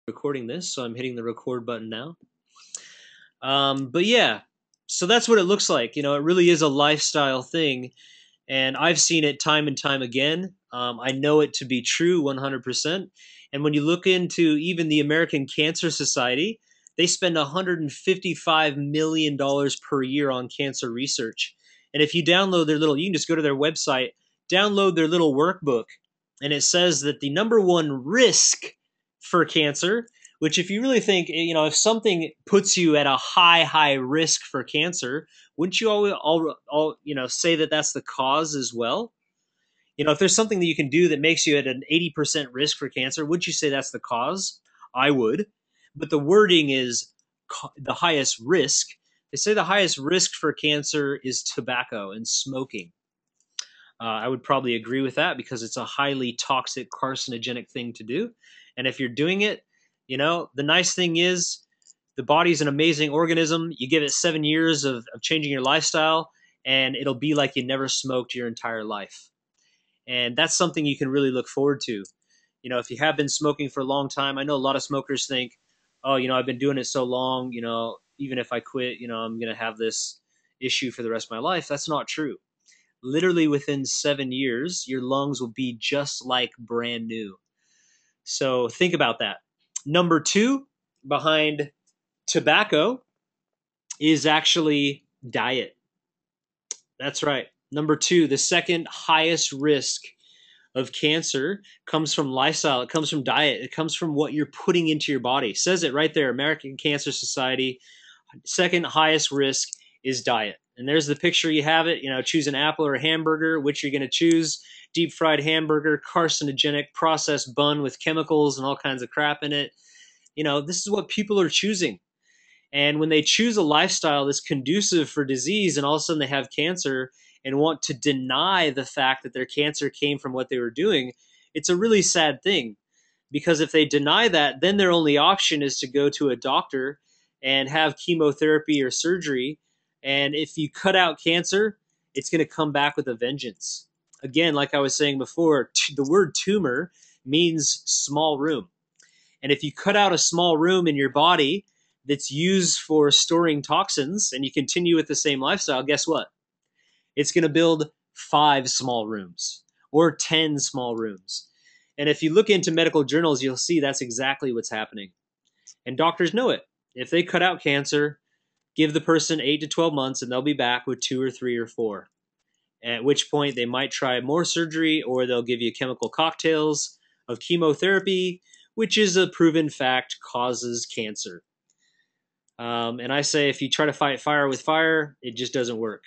recording this, so I'm hitting the record button now. But yeah, so that's what it looks like. You know, it really is a lifestyle thing, and I've seen it time and time again. I know it to be true 100%. And when you look into even the American Cancer Society, they spend $155 million per year on cancer research. And if you download their little, you can just go to their website, download their little workbook, and it says that the number one risk for cancer, which if you really think, you know, if something puts you at a high risk for cancer, wouldn't you all you know, say that that's the cause as well? You know, if there's something that you can do that makes you at an 80% risk for cancer, would you say that's the cause? I would. But the wording is the highest risk. They say the highest risk for cancer is tobacco and smoking. I would probably agree with that because it's a highly toxic, carcinogenic thing to do. And if you're doing it, you know, the nice thing is the body's an amazing organism. You give it 7 years of changing your lifestyle, and it'll be like you never smoked your entire life. And that's something you can really look forward to. You know, if you have been smoking for a long time, I know a lot of smokers think, oh, you know, I've been doing it so long, you know, even if I quit, you know, I'm going to have this issue for the rest of my life. That's not true. Literally within 7 years, your lungs will be just like brand new. So think about that. Number two behind tobacco is actually diet. That's right. Number two, the second highest risk of cancer comes from lifestyle. It comes from diet. It comes from what you're putting into your body. It says it right there, American Cancer Society. Second highest risk is diet. And there's the picture. You have it. You know, choose an apple or a hamburger. Which you're going to choose? Deep fried hamburger, carcinogenic, processed bun with chemicals and all kinds of crap in it. You know, this is what people are choosing. And when they choose a lifestyle that's conducive for disease and all of a sudden they have cancer and want to deny the fact that their cancer came from what they were doing, it's a really sad thing. Because if they deny that, then their only option is to go to a doctor and have chemotherapy or surgery. And if you cut out cancer, it's going to come back with a vengeance. Again, like I was saying before, the word tumor means small room. And if you cut out a small room in your body that's used for storing toxins and you continue with the same lifestyle, guess what? It's going to build 5 small rooms or 10 small rooms. And if you look into medical journals, you'll see that's exactly what's happening. And doctors know it. If they cut out cancer, give the person 8 to 12 months and they'll be back with 2 or 3 or 4. At which point they might try more surgery or they'll give you chemical cocktails of chemotherapy, which is a proven fact causes cancer. And I say if you try to fight fire with fire, it just doesn't work.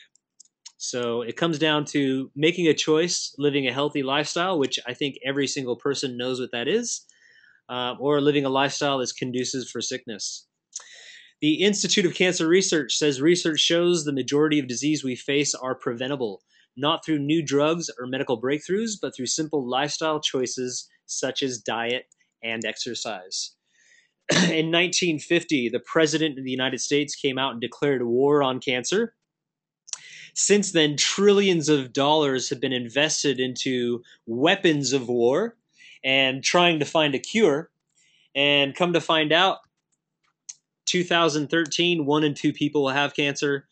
So it comes down to making a choice, living a healthy lifestyle, which I think every single person knows what that is, or living a lifestyle that's conducive for sickness. The Institute of Cancer Research says research shows the majority of disease we face are preventable, not through new drugs or medical breakthroughs, but through simple lifestyle choices such as diet and exercise. In 1950, the President of the United States came out and declared war on cancer. Since then, trillions of dollars have been invested into weapons of war and trying to find a cure. And come to find out, 2013, 1 in 2 people will have cancer.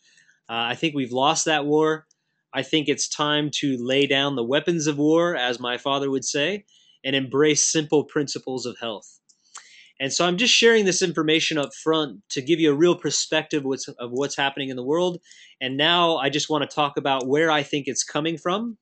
I think we've lost that war. I think it's time to lay down the weapons of war, as my father would say, and embrace simple principles of health. And so I'm just sharing this information up front to give you a real perspective of what's happening in the world. And now I just want to talk about where I think it's coming from.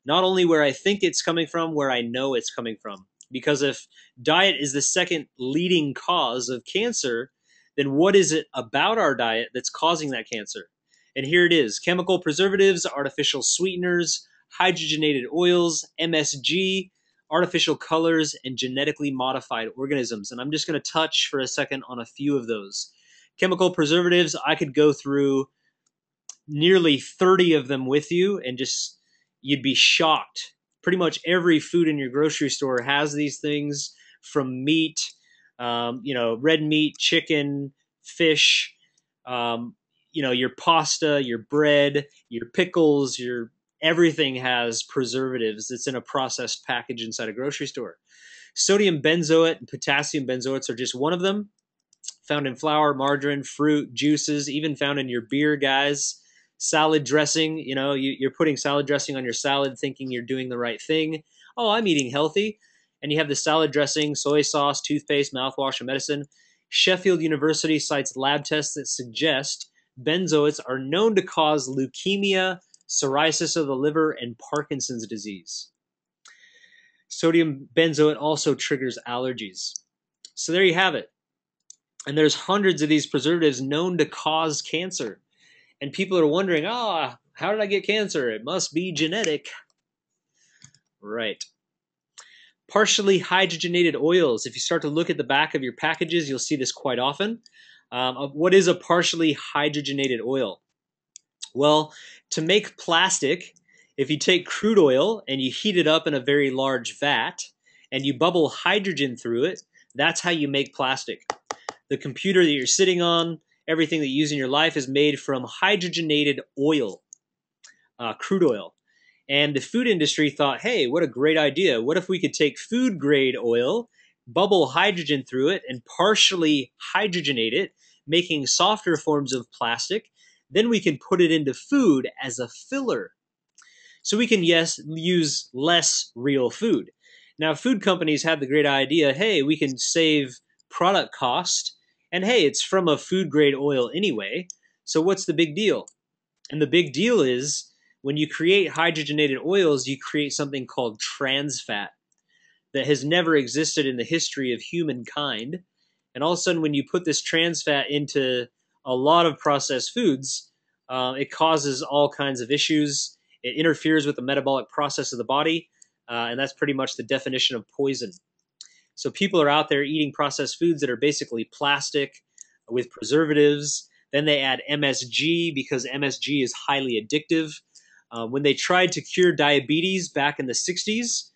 Not only where I think it's coming from, where I know it's coming from. Because if diet is the second leading cause of cancer, then what is it about our diet that's causing that cancer? And here it is: chemical preservatives, artificial sweeteners, hydrogenated oils, MSG, artificial colors, and genetically modified organisms. And I'm just going to touch for a second on a few of those. Chemical preservatives, I could go through nearly 30 of them with you and just, you'd be shocked. Pretty much every food in your grocery store has these things, from meat, you know, red meat, chicken, fish, you know, your pasta, your bread, your pickles, your everything has preservatives. It's in a processed package inside a grocery store. Sodium benzoate and potassium benzoates are just one of them, found in flour, margarine, fruit, juices, even found in your beer, guys. Salad dressing, you're putting salad dressing on your salad thinking you're doing the right thing. Oh, I'm eating healthy. And you have the salad dressing, soy sauce, toothpaste, mouthwash, and medicine. Sheffield University cites lab tests that suggest benzoates are known to cause leukemia, cirrhosis of the liver, and Parkinson's disease. Sodium benzoate also triggers allergies. So there you have it. And there's hundreds of these preservatives known to cause cancer. And people are wondering, how did I get cancer? It must be genetic. Right. Partially hydrogenated oils. If you start to look at the back of your packages, you'll see this quite often. What is a partially hydrogenated oil? Well, to make plastic, if you take crude oil and you heat it up in a very large vat and you bubble hydrogen through it, that's how you make plastic. The computer that you're sitting on, everything that you use in your life is made from hydrogenated oil, crude oil. And the food industry thought, hey, what a great idea. What if we could take food grade oil, bubble hydrogen through it, and partially hydrogenate it, making softer forms of plastic? Then we can put it into food as a filler. So we can, yes, use less real food. Now, food companies had the great idea, hey, we can save product cost, and hey, it's from a food grade oil anyway, so what's the big deal? And the big deal is when you create hydrogenated oils, you create something called trans fat that has never existed in the history of humankind. And all of a sudden, when you put this trans fat into a lot of processed foods, it causes all kinds of issues. It interferes with the metabolic process of the body, and that's pretty much the definition of poison. So people are out there eating processed foods that are basically plastic with preservatives. Then they add MSG because MSG is highly addictive. When they tried to cure diabetes back in the 60s,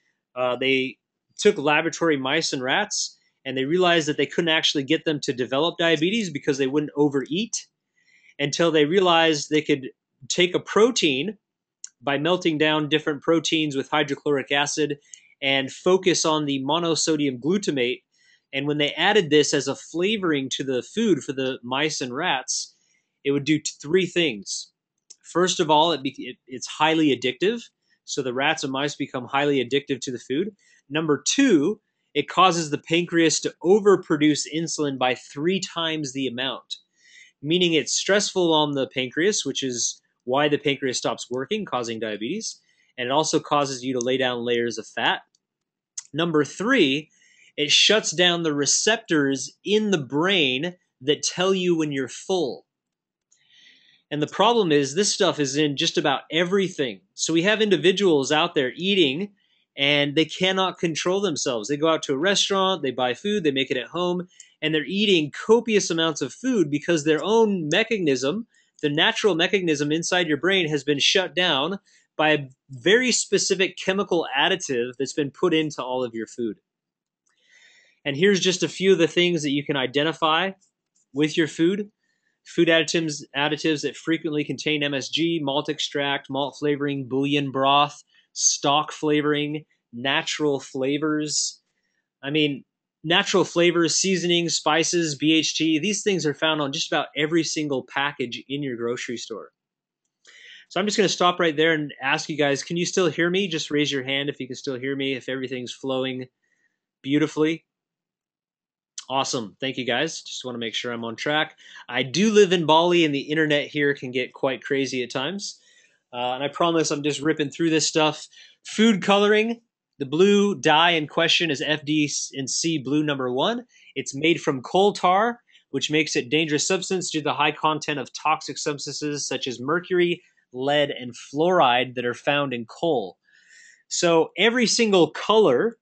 they took laboratory mice and rats, and they realized that they couldn't actually get them to develop diabetes because they wouldn't overeat, until they realized they could take a protein by melting down different proteins with hydrochloric acid and focus on the monosodium glutamate. And when they added this as a flavoring to the food for the mice and rats, it would do three things. First of all, it's highly addictive. So the rats and mice become highly addictive to the food. Number two, it causes the pancreas to overproduce insulin by 3 times the amount, meaning it's stressful on the pancreas, which is why the pancreas stops working, causing diabetes. And it also causes you to lay down layers of fat. Number three, it shuts down the receptors in the brain that tell you when you're full. And the problem is this stuff is in just about everything. So we have individuals out there eating and they cannot control themselves. They go out to a restaurant, they buy food, they make it at home, and they're eating copious amounts of food because their own mechanism, the natural mechanism inside your brain, has been shut down by a very specific chemical additive that's been put into all of your food. And here's just a few of the things that you can identify with your food. Food additives that frequently contain MSG, malt extract, malt flavoring, bouillon broth, stock flavoring, natural flavors. I mean, natural flavors, seasonings, spices, BHT, these things are found on just about every single package in your grocery store. So I'm just going to stop right there and ask you guys, can you still hear me? Just raise your hand if you can still hear me, if everything's flowing beautifully. Awesome. Thank you, guys. Just want to make sure I'm on track. I do live in Bali, and the internet here can get quite crazy at times. And I promise I'm just ripping through this stuff. Food coloring. The blue dye in question is FD&C blue number 1. It's made from coal tar, which makes it a dangerous substance due to the high content of toxic substances such as mercury, lead, and fluoride that are found in coal. So every single color,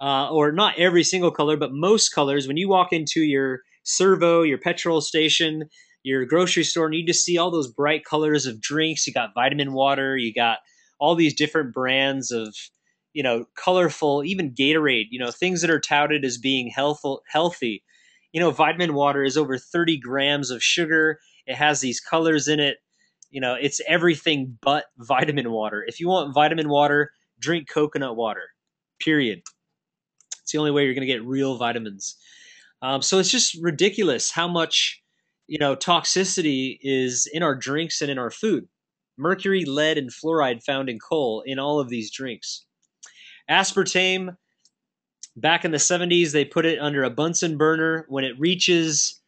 or not every single color, but most colors, when you walk into your servo, your petrol station, your grocery store, and you just see all those bright colors of drinks. You got vitamin water, you got all these different brands of, colorful, even Gatorade, things that are touted as being healthy. Vitamin water is over 30 grams of sugar. It has these colors in it. It's everything but vitamin water. If you want vitamin water, drink coconut water, period. It's the only way you're going to get real vitamins. So it's just ridiculous how much, toxicity is in our drinks and in our food. Mercury, lead, and fluoride found in coal in all of these drinks. Aspartame, back in the 70s, they put it under a Bunsen burner. When it reaches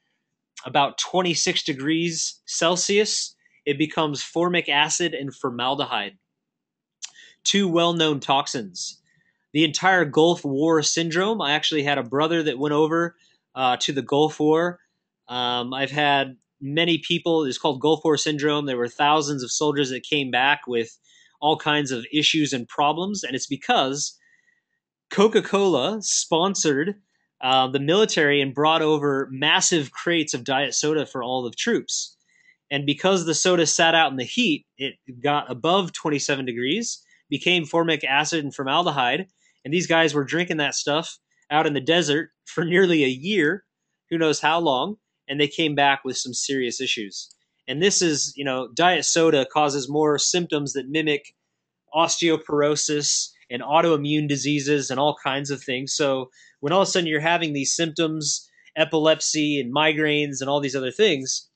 about 26 degrees Celsius, it becomes formic acid and formaldehyde, two well-known toxins. The entire Gulf War syndrome, I actually had a brother that went over to the Gulf War. I've had many people, it's called Gulf War syndrome. There were thousands of soldiers that came back with all kinds of issues and problems, and it's because Coca-Cola sponsored the military and brought over massive crates of diet soda for all the troops. And because the soda sat out in the heat, it got above 27 degrees, became formic acid and formaldehyde, and these guys were drinking that stuff out in the desert for nearly a year, who knows how long, and they came back with some serious issues. And this is, diet soda causes more symptoms that mimic osteoporosis and autoimmune diseases and all kinds of things. So when all of a sudden you're having these symptoms, epilepsy and migraines and all these other things,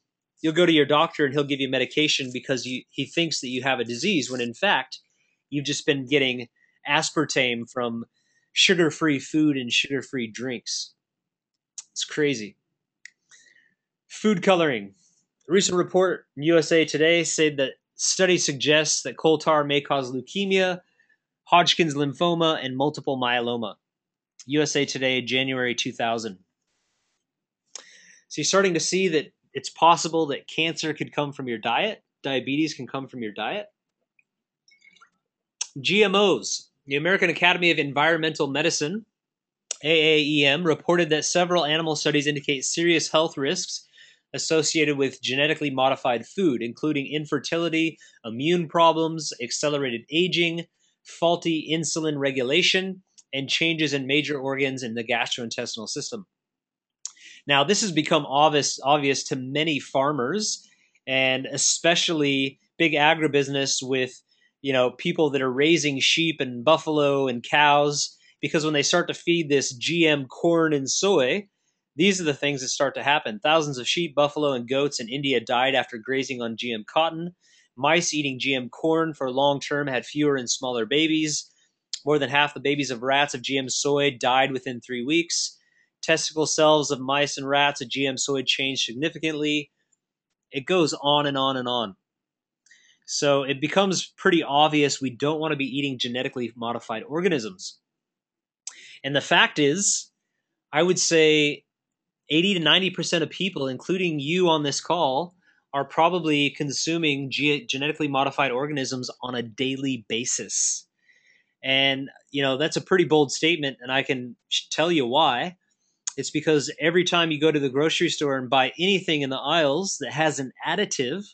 you'll go to your doctor and he'll give you medication because he thinks that you have a disease, when in fact you've just been getting aspartame from sugar-free food and sugar-free drinks. It's crazy. Food coloring. A recent report in USA Today said that study suggests that coal tar may cause leukemia, Hodgkin's lymphoma, and multiple myeloma. USA Today, January 2000. So you're starting to see that it's possible that cancer could come from your diet. Diabetes can come from your diet. GMOs. The American Academy of Environmental Medicine, AAEM, reported that several animal studies indicate serious health risks associated with genetically modified food, including infertility, immune problems, accelerated aging, faulty insulin regulation, and changes in major organs in the gastrointestinal system. Now, this has become obvious to many farmers, and especially big agribusiness with people that are raising sheep and buffalo and cows, because when they start to feed this GM corn and soy, these are the things that start to happen. Thousands of sheep, buffalo, and goats in India died after grazing on GM cotton. Mice eating GM corn for long term had fewer and smaller babies. More than half the babies of rats of GM soy died within 3 weeks. Testicle cells of mice and rats of GM soy changed significantly. It goes on and on and on. So it becomes pretty obvious we don't want to be eating genetically modified organisms. And the fact is, I would say 80 to 90% of people, including you on this call, are probably consuming genetically modified organisms on a daily basis. And, that's a pretty bold statement, and I can tell you why. It's because every time you go to the grocery store and buy anything in the aisles that has an additive,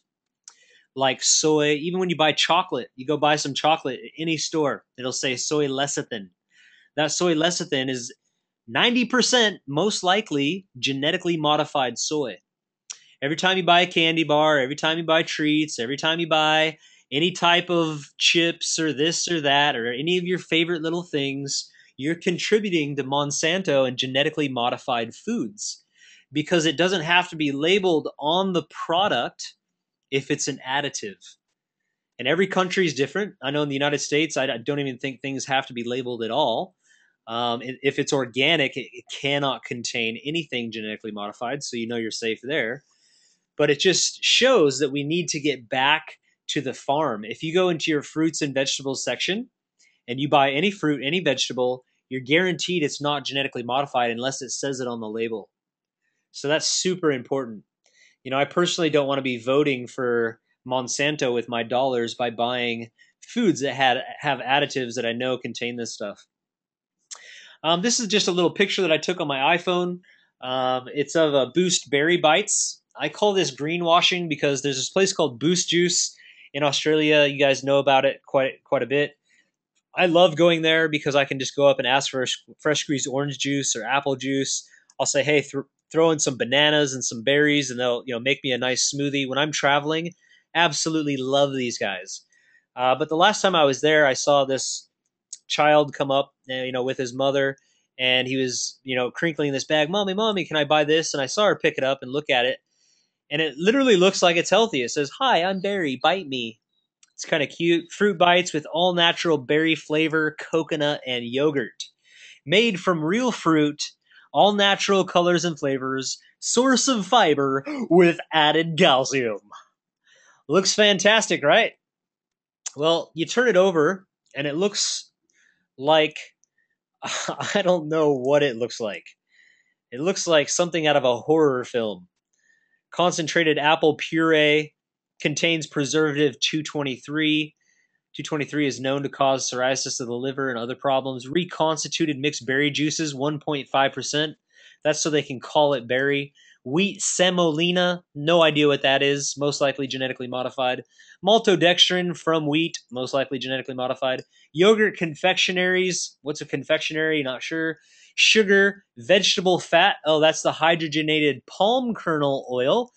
like soy, even when you buy chocolate, you go buy some chocolate at any store, it'll say soy lecithin. That soy lecithin is 90% most likely genetically modified soy. Every time you buy a candy bar, every time you buy treats, every time you buy any type of chips or this or that, or any of your favorite little things, you're contributing to Monsanto and genetically modified foods, because it doesn't have to be labeled on the product if it's an additive. And every country is different. I know in the United States, I don't even think things have to be labeled at all. If it's organic, it cannot contain anything genetically modified, so you're safe there. But it just shows that we need to get back to the farm. If you go into your fruits and vegetables section and you buy any fruit, any vegetable, you're guaranteed it's not genetically modified unless it says it on the label. So that's super important. I personally don't want to be voting for Monsanto with my dollars by buying foods that have additives that I know contain this stuff. This is just a little picture that I took on my iPhone. It's of a Boost Berry Bites. I call this greenwashing because there's this place called Boost Juice in Australia. You guys know about it quite a bit. I love going there because I can just go up and ask for fresh squeezed orange juice or apple juice. I'll say, hey, throw in some bananas and some berries, and they'll make me a nice smoothie. When I'm traveling, absolutely love these guys. But the last time I was there, I saw this child come up, with his mother, and he was, crinkling this bag. Mommy, mommy, can I buy this? And I saw her pick it up and look at it, and it literally looks like it's healthy. It says, "Hi, I'm Barry. Bite me." It's kind of cute. Fruit bites with all natural berry flavor, coconut, and yogurt. Made from real fruit, all natural colors and flavors, source of fiber with added calcium. Looks fantastic, right? Well, you turn it over, and it looks like I don't know what it looks like. It looks like something out of a horror film. Concentrated apple puree contains preservative 223. 223 is known to cause psoriasis of the liver and other problems. Reconstituted mixed berry juices, 1.5%. That's so they can call it berry. Wheat semolina, no idea what that is. Most likely genetically modified. Maltodextrin from wheat, most likely genetically modified. Yogurt confectionaries. What's a confectionery? Not sure. Sugar, vegetable fat. Oh, that's the hydrogenated palm kernel oil.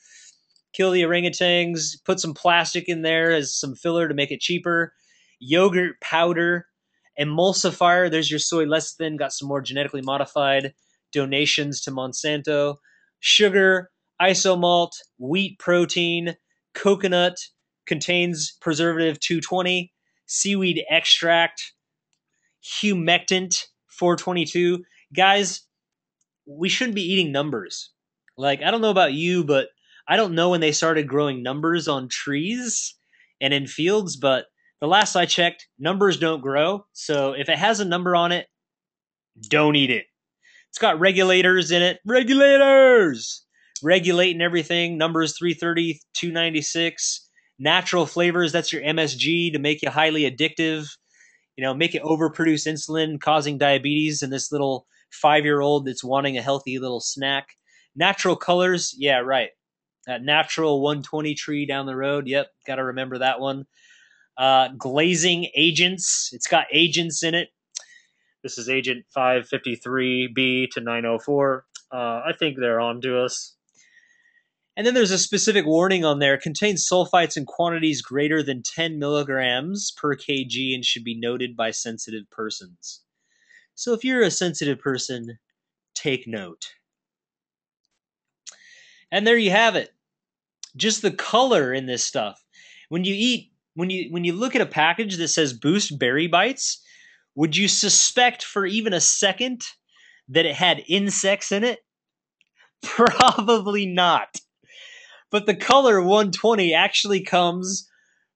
Kill the orangutans. Put some plastic in there as some filler to make it cheaper. Yogurt powder, emulsifier. There's your soy lecithin. Got some more genetically modified donations to Monsanto. Sugar, isomalt, wheat protein, coconut contains preservative 220, seaweed extract, humectant 422. Guys, we shouldn't be eating numbers. Like, I don't know about you, but I don't know when they started growing numbers on trees and in fields, but the last I checked, numbers don't grow. So if it has a number on it, don't eat it. It's got regulators in it. Regulators! Regulating everything. Numbers 330, 296. Natural flavors, that's your MSG to make you highly addictive. Make it overproduce insulin, causing diabetes in this little 5-year-old that's wanting a healthy little snack. Natural colors, yeah, right. That natural 120 tree down the road, yep, got to remember that one. Glazing agents, it's got agents in it. This is agent 553B to 904. I think they're on to us. And then there's a specific warning on there. It contains sulfites in quantities greater than 10 milligrams per kg and should be noted by sensitive persons. So if you're a sensitive person, take note. And there you have it. Just the color in this stuff. When you look at a package that says Boost Berry Bites, would you suspect for even a second that it had insects in it? Probably not. But the color 120 actually comes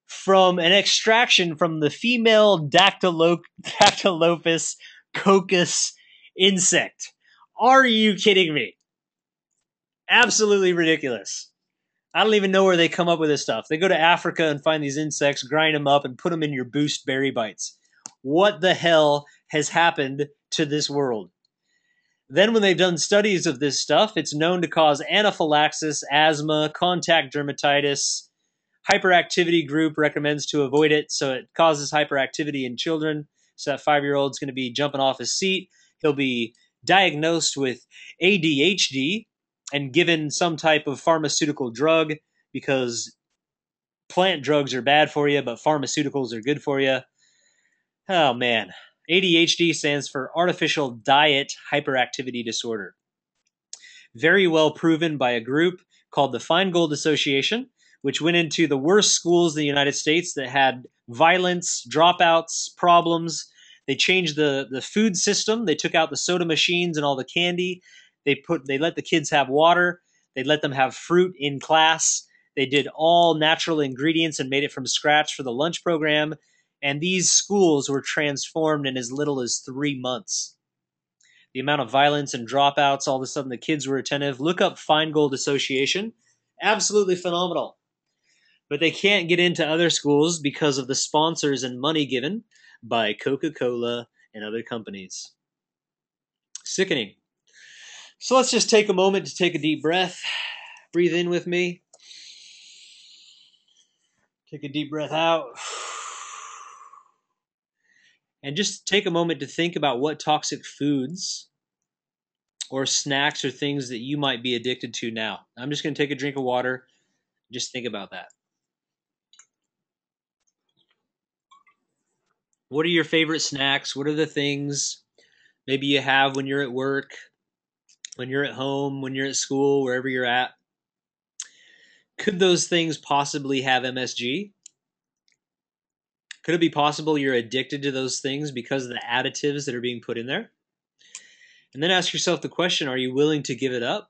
from an extraction from the female Dactylopus coccus insect. Are you kidding me? Absolutely ridiculous. I don't even know where they come up with this stuff. They go to Africa and find these insects, grind them up, and put them in your Boost Berry Bites. What the hell has happened to this world? Then when they've done studies of this stuff, it's known to cause anaphylaxis, asthma, contact dermatitis. Hyperactivity group recommends to avoid it, so it causes hyperactivity in children. So that 5-year-old's going to be jumping off his seat. He'll be diagnosed with ADHD and given some type of pharmaceutical drug because plant drugs are bad for you, but pharmaceuticals are good for you. Oh, man. ADHD stands for Artificial Diet Hyperactivity Disorder. Very well proven by a group called the Feingold Association, which went into the worst schools in the United States that had violence, dropouts, problems. They changed the food system. They took out the soda machines and all the candy. They let the kids have water. They let them have fruit in class. They did all natural ingredients and made it from scratch for the lunch program. And these schools were transformed in as little as 3 months. The amount of violence and dropouts, all of a sudden the kids were attentive. Look up Feingold Association. Absolutely phenomenal. But they can't get into other schools because of the sponsors and money given by Coca-Cola and other companies. Sickening. So let's just take a moment to take a deep breath. Breathe in with me. Take a deep breath out. And just take a moment to think about what toxic foods or snacks or things that you might be addicted to now. I'm just going to take a drink of water. Just think about that. What are your favorite snacks? What are the things Maybe you have when you're at work, when you're at home, when you're at school, wherever you're at. Could those things possibly have MSG? Could it be possible you're addicted to those things because of the additives that are being put in there? And then ask yourself the question, are you willing to give it up?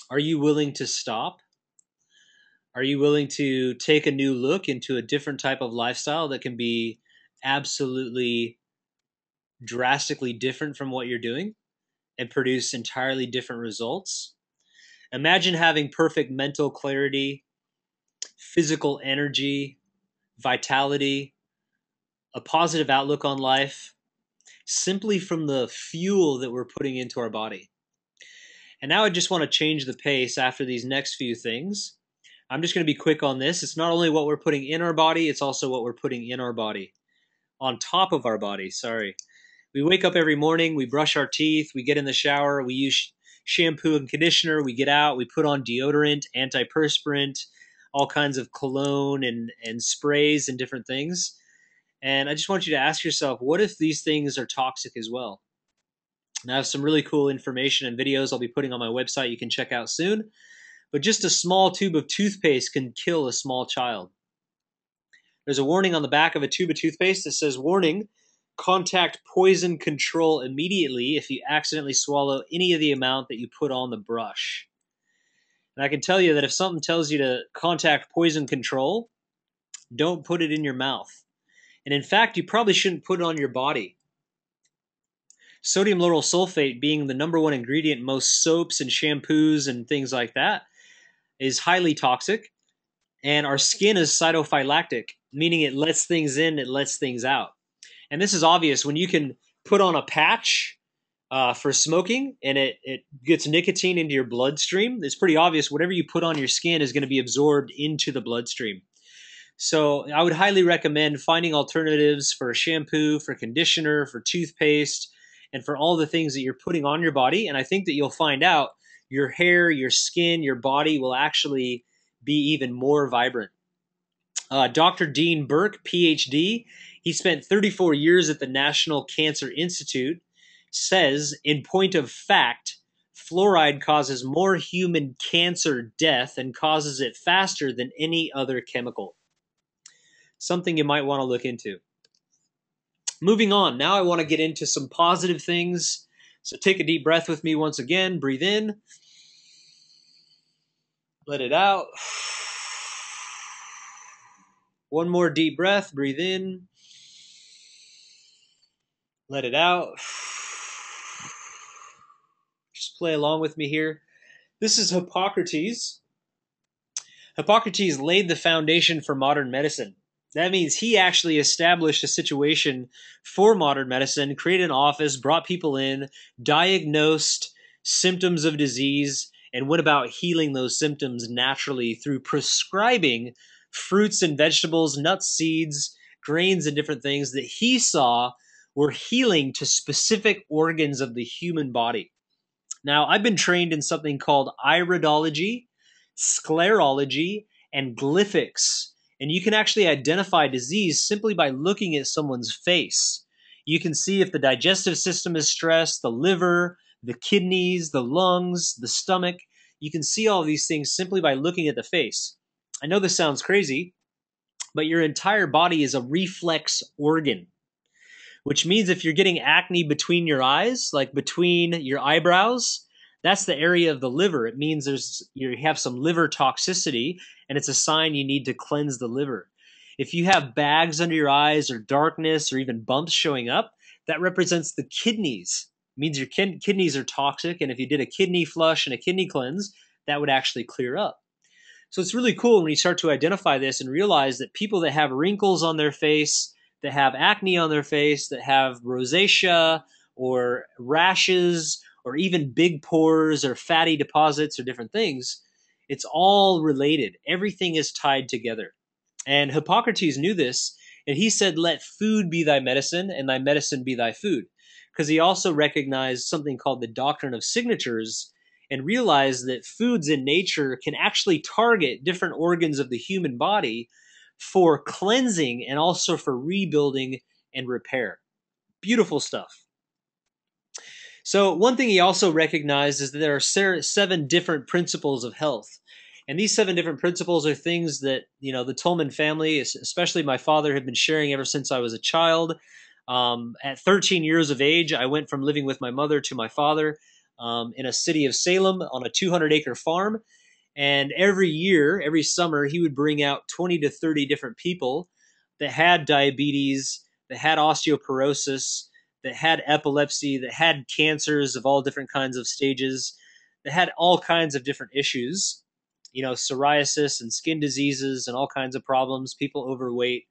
Are you willing to stop? Are you willing to take a new look into a different type of lifestyle that can be absolutely drastically different from what you're doing and produce entirely different results? Imagine having perfect mental clarity, physical energy, vitality, a positive outlook on life, simply from the fuel that we're putting into our body. And now I just want to change the pace after these next few things. I'm just going to be quick on this. It's not only what we're putting in our body, it's also what we're putting in our body. On top of our body, sorry. We wake up every morning, we brush our teeth, we get in the shower, we use shampoo and conditioner, we get out, we put on deodorant, antiperspirant, all kinds of cologne and sprays and different things. And I just want you to ask yourself, what if these things are toxic as well? And I have some really cool information and videos I'll be putting on my website you can check out soon. But just a small tube of toothpaste can kill a small child. There's a warning on the back of a tube of toothpaste that says, warning, contact poison control immediately if you accidentally swallow any of the amount that you put on the brush. And I can tell you that if something tells you to contact poison control, don't put it in your mouth. And in fact, you probably shouldn't put it on your body. Sodium lauryl sulfate being the #1 ingredient in most soaps and shampoos and things like that is highly toxic. And our skin is cytophylactic, meaning it lets things in, it lets things out. And this is obvious when you can put on a patch for smoking and it gets nicotine into your bloodstream. It's pretty obvious whatever you put on your skin is going to be absorbed into the bloodstream. So I would highly recommend finding alternatives for shampoo, for conditioner, for toothpaste, and for all the things that you're putting on your body. And I think that you'll find out your hair, your skin, your body will actually be even more vibrant. Dr. Dean Burke, PhD, he spent 34 years at the National Cancer Institute, says, in point of fact, fluoride causes more human cancer death and causes it faster than any other chemical. Something you might want to look into. Moving on, now I want to get into some positive things. So take a deep breath with me once again. Breathe in. Let it out. One more deep breath. Breathe in. Let it out. Just play along with me here. This is Hippocrates. Hippocrates laid the foundation for modern medicine. That means he actually established a situation for modern medicine, created an office, brought people in, diagnosed symptoms of disease, and went about healing those symptoms naturally through prescribing fruits and vegetables, nuts, seeds, grains, and different things that he saw were healing to specific organs of the human body. Now, I've been trained in something called iridology, sclerology, and glyphics. And you can actually identify disease simply by looking at someone's face. You can see if the digestive system is stressed, the liver, the kidneys, the lungs, the stomach. You can see all these things simply by looking at the face. I know this sounds crazy, but your entire body is a reflex organ, which means if you're getting acne between your eyes, like between your eyebrows, that's the area of the liver. It means you have some liver toxicity, and it's a sign you need to cleanse the liver. If you have bags under your eyes or darkness or even bumps showing up, that represents the kidneys. It means your kidneys are toxic, and if you did a kidney flush and a kidney cleanse, that would actually clear up. So it's really cool when you start to identify this and realize that people that have wrinkles on their face, that have acne on their face, that have rosacea or rashes or even big pores or fatty deposits or different things, it's all related. Everything is tied together. And Hippocrates knew this, and he said, let food be thy medicine and thy medicine be thy food. Because he also recognized something called the Doctrine of Signatures and realized that foods in nature can actually target different organs of the human body for cleansing and also for rebuilding and repair. Beautiful stuff. So one thing he also recognized is that there are 7 different principles of health. And these 7 different principles are things that, the Tolman family, especially my father, had been sharing ever since I was a child. At 13 years of age, I went from living with my mother to my father in a city of Salem on a 200-acre farm. And every year, every summer, he would bring out 20 to 30 different people that had diabetes, that had osteoporosis, that had epilepsy, that had cancers of all different kinds of stages, that had all kinds of different issues, psoriasis and skin diseases and all kinds of problems, people overweight.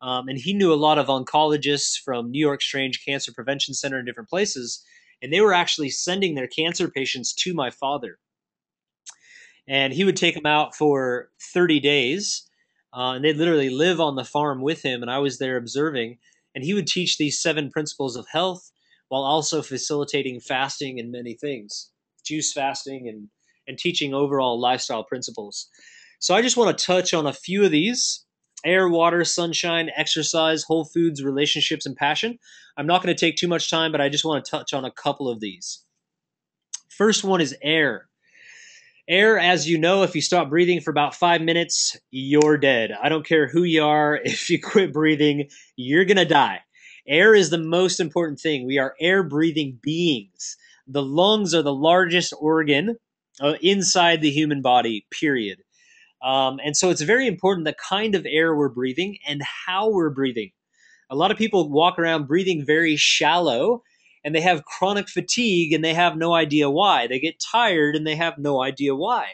And he knew a lot of oncologists from New York Strange Cancer Prevention Center and different places, and they were actually sending their cancer patients to my father. And he would take them out for 30 days, and they'd literally live on the farm with him, and I was there observing. And he would teach these 7 principles of health while also facilitating fasting and many things, juice fasting and teaching overall lifestyle principles. So I just want to touch on a few of these: air, water, sunshine, exercise, whole foods, relationships, and passion. I'm not going to take too much time, but I just want to touch on a couple of these. First one is air. Air, as you know, if you stop breathing for about 5 minutes, you're dead. I don't care who you are. If you quit breathing, you're going to die. Air is the most important thing. We are air-breathing beings. The lungs are the largest organ inside the human body, period. And so it's very important the kind of air we're breathing and how we're breathing. A lot of people walk around breathing very shallow, and they have chronic fatigue and they have no idea why. They get tired and they have no idea why.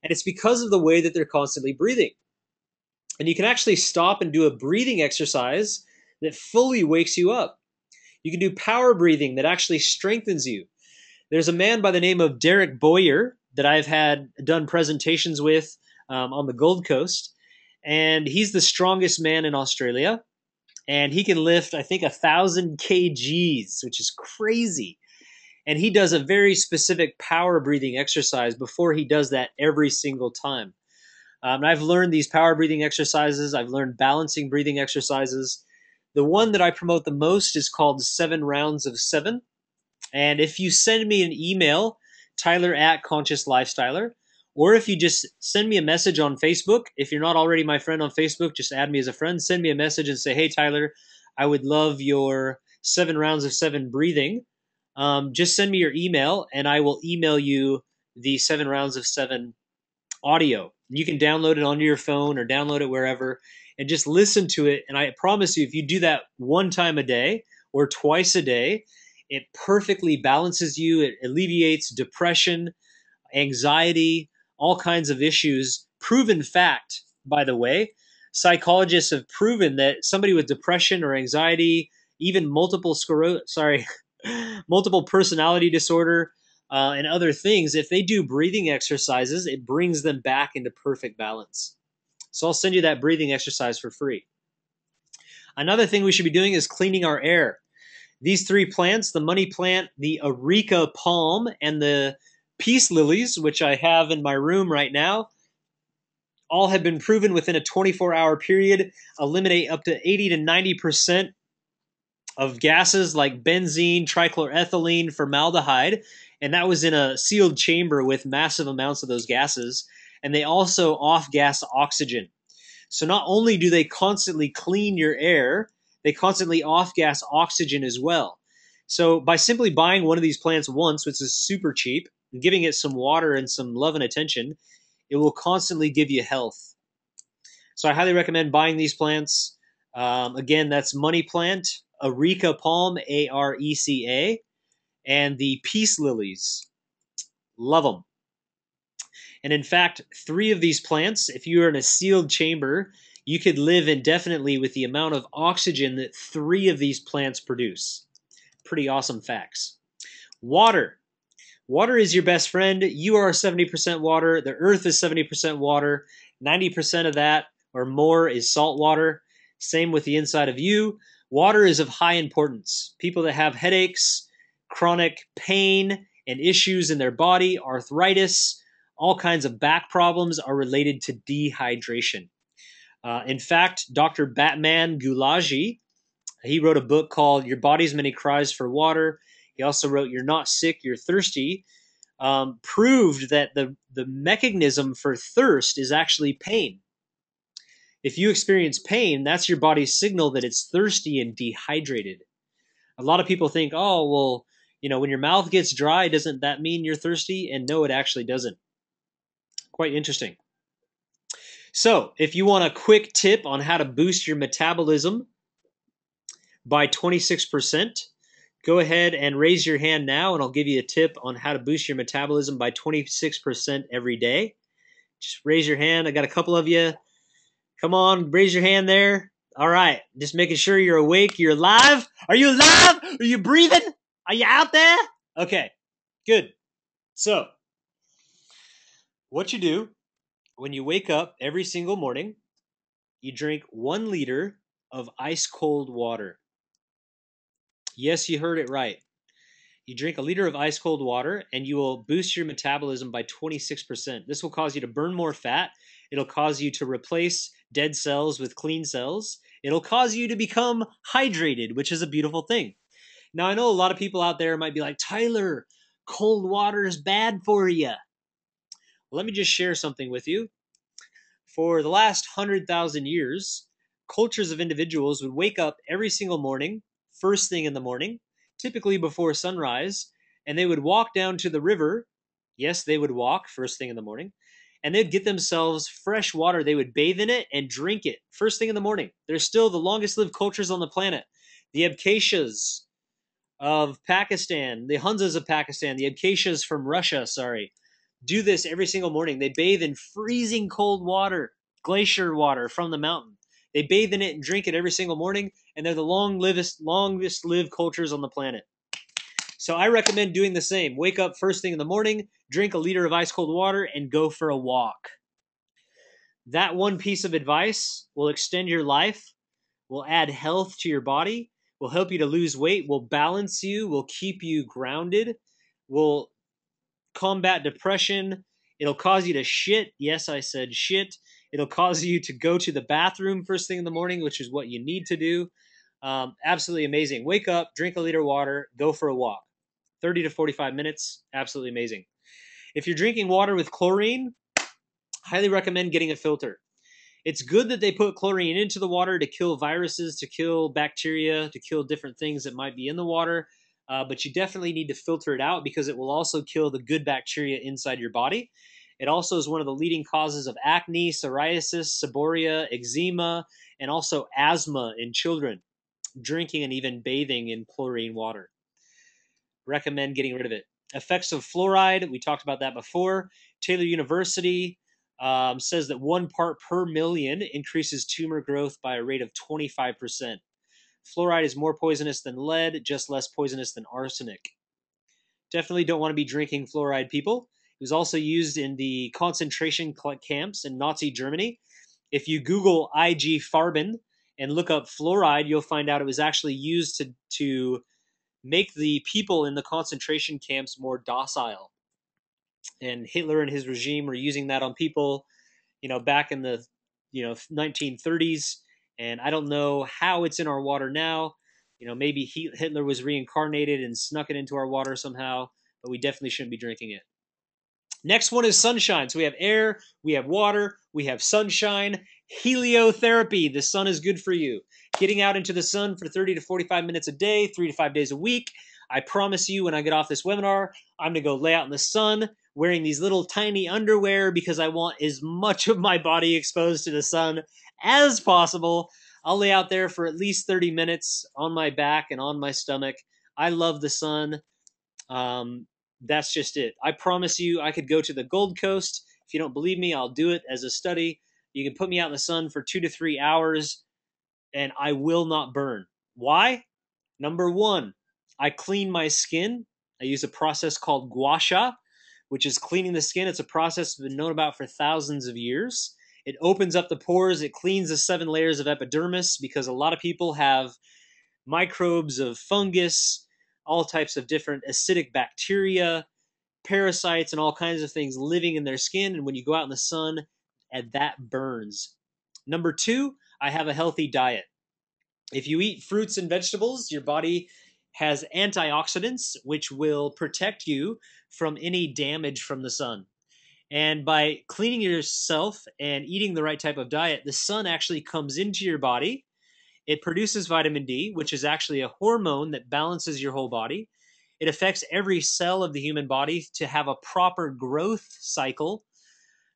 And it's because of the way that they're constantly breathing. And you can actually stop and do a breathing exercise that fully wakes you up. You can do power breathing that actually strengthens you. There's a man by the name of Derek Boyer that I've had done presentations with on the Gold Coast. And he's the strongest man in Australia. And he can lift, I think, 1,000 kgs, which is crazy. And he does a very specific power breathing exercise before he does that every single time. And I've learned these power breathing exercises. I've learned balancing breathing exercises. The one that I promote the most is called 7 rounds of 7. And if you send me an email, Tyler@ConsciousLifestyler, or if you just send me a message on Facebook, if you're not already my friend on Facebook, just add me as a friend. Send me a message and say, hey, Tyler, I would love your 7 rounds of 7 breathing. Just send me your email, and I will email you the 7 rounds of 7 audio. You can download it onto your phone or download it wherever and just listen to it. And I promise you, if you do that 1 time a day or twice a day, it perfectly balances you. It alleviates depression, anxiety, all kinds of issues. Proven fact, by the way. Psychologists have proven that somebody with depression or anxiety, even multiple personality disorder, and other things, if they do breathing exercises, it brings them back into perfect balance. So I'll send you that breathing exercise for free. Another thing we should be doing is cleaning our air. These 3 plants, the money plant, the areca palm, and the peace lilies, which I have in my room right now, all have been proven within a 24-hour period eliminate up to 80 to 90% of gases like benzene, trichloroethylene, formaldehyde, and that was in a sealed chamber with massive amounts of those gases. And they also off-gas oxygen. So not only do they constantly clean your air, they constantly off-gas oxygen as well. So by simply buying one of these plants once, which is super cheap, and giving it some water and some love and attention, it will constantly give you health. So I highly recommend buying these plants. Again, that's money plant, areca palm, Areca, and the peace lilies. Love them. And in fact, 3 of these plants, if you are in a sealed chamber, you could live indefinitely with the amount of oxygen that 3 of these plants produce. Pretty awesome facts. Water. Water is your best friend. You are 70% water. The earth is 70% water. 90% of that or more is salt water. Same with the inside of you. Water is of high importance. People that have headaches, chronic pain, and issues in their body, arthritis, all kinds of back problems are related to dehydration. In fact, Dr. Batman Gulagi, He wrote a book called Your Body's Many Cries for Water. He also wrote You're Not Sick, You're Thirsty. Proved that the mechanism for thirst is actually pain. If you experience pain, that's your body's signal that it's thirsty and dehydrated. A lot of people think, oh, well, when your mouth gets dry, doesn't that mean you're thirsty? And no, it actually doesn't. Quite interesting. So, if you want a quick tip on how to boost your metabolism by 26%, go ahead and raise your hand now, and I'll give you a tip on how to boost your metabolism by 26% every day. Just raise your hand. I got a couple of you. Come on, raise your hand there. All right, just making sure you're awake. You're alive. Are you alive? Are you breathing? Are you out there? Okay, good. So, what you do when you wake up every single morning, you drink 1 liter of ice cold water. Yes, you heard it right. You drink a liter of ice cold water and you will boost your metabolism by 26%. This will cause you to burn more fat. It'll cause you to replace dead cells with clean cells. It'll cause you to become hydrated, which is a beautiful thing. Now, I know a lot of people out there might be like, Tyler, cold water is bad for you. Well, let me just share something with you. For the last 100,000 years, cultures of individuals would wake up every single morning, first thing in the morning, typically before sunrise, and they would walk down to the river. Yes, they would walk first thing in the morning, and they'd get themselves fresh water. They would bathe in it and drink it first thing in the morning. They're still the longest lived cultures on the planet. The Abkhazes of Pakistan, the Hunzas of Pakistan, the Abkhazes from Russia, do this every single morning. They bathe in freezing cold water, glacier water from the mountain. They bathe in it and drink it every single morning, and they're the longest lived cultures on the planet. So I recommend doing the same. Wake up first thing in the morning, drink a liter of ice cold water, and go for a walk. That one piece of advice will extend your life, will add health to your body, will help you to lose weight, will balance you, will keep you grounded, will combat depression. It'll cause you to shit. Yes, I said shit. It'll cause you to go to the bathroom first thing in the morning, which is what you need to do. Absolutely amazing. Wake up, drink a liter of water, go for a walk. 30 to 45 minutes. Absolutely amazing. If you're drinking water with chlorine, highly recommend getting a filter. It's good that they put chlorine into the water to kill viruses, to kill bacteria, to kill different things that might be in the water. But you definitely need to filter it out because it will also kill the good bacteria inside your body. It also is one of the leading causes of acne, psoriasis, seborrhea, eczema, and also asthma in children, drinking and even bathing in chlorine water. Recommend getting rid of it. Effects of fluoride, we talked about that before. Taylor University says that 1 part per million increases tumor growth by a rate of 25%. Fluoride is more poisonous than lead, just less poisonous than arsenic. Definitely don't want to be drinking fluoride, people. It was also used in the concentration camps in Nazi Germany. If you Google IG Farben and look up fluoride, you'll find out it was actually used to make the people in the concentration camps more docile. And Hitler and his regime were using that on people, back in the, 1930s. And I don't know how it's in our water now. Maybe Hitler was reincarnated and snuck it into our water somehow, but we definitely shouldn't be drinking it. Next one is sunshine. So we have air, we have water, we have sunshine. Heliotherapy. The sun is good for you. Getting out into the sun for 30 to 45 minutes a day, 3 to 5 days a week. I promise you, when I get off this webinar, I'm going to go lay out in the sun wearing these little tiny underwear because I want as much of my body exposed to the sun as possible. I'll lay out there for at least 30 minutes on my back and on my stomach. I love the sun. That's just it. I promise you, I could go to the Gold Coast. If you don't believe me, I'll do it as a study. You can put me out in the sun for 2 to 3 hours and I will not burn. Why? Number one, I clean my skin. I use a process called gua sha, which is cleaning the skin. It's a process that's been known about for thousands of years. It opens up the pores. It cleans the 7 layers of epidermis because a lot of people have microbes of fungus, all types of different acidic bacteria, parasites, and all kinds of things living in their skin. And when you go out in the sun, and that burns. Number two, I have a healthy diet. If you eat fruits and vegetables, your body has antioxidants, which will protect you from any damage from the sun. And by cleaning yourself and eating the right type of diet, the sun actually comes into your body. It produces vitamin D, which is actually a hormone that balances your whole body. It affects every cell of the human body to have a proper growth cycle.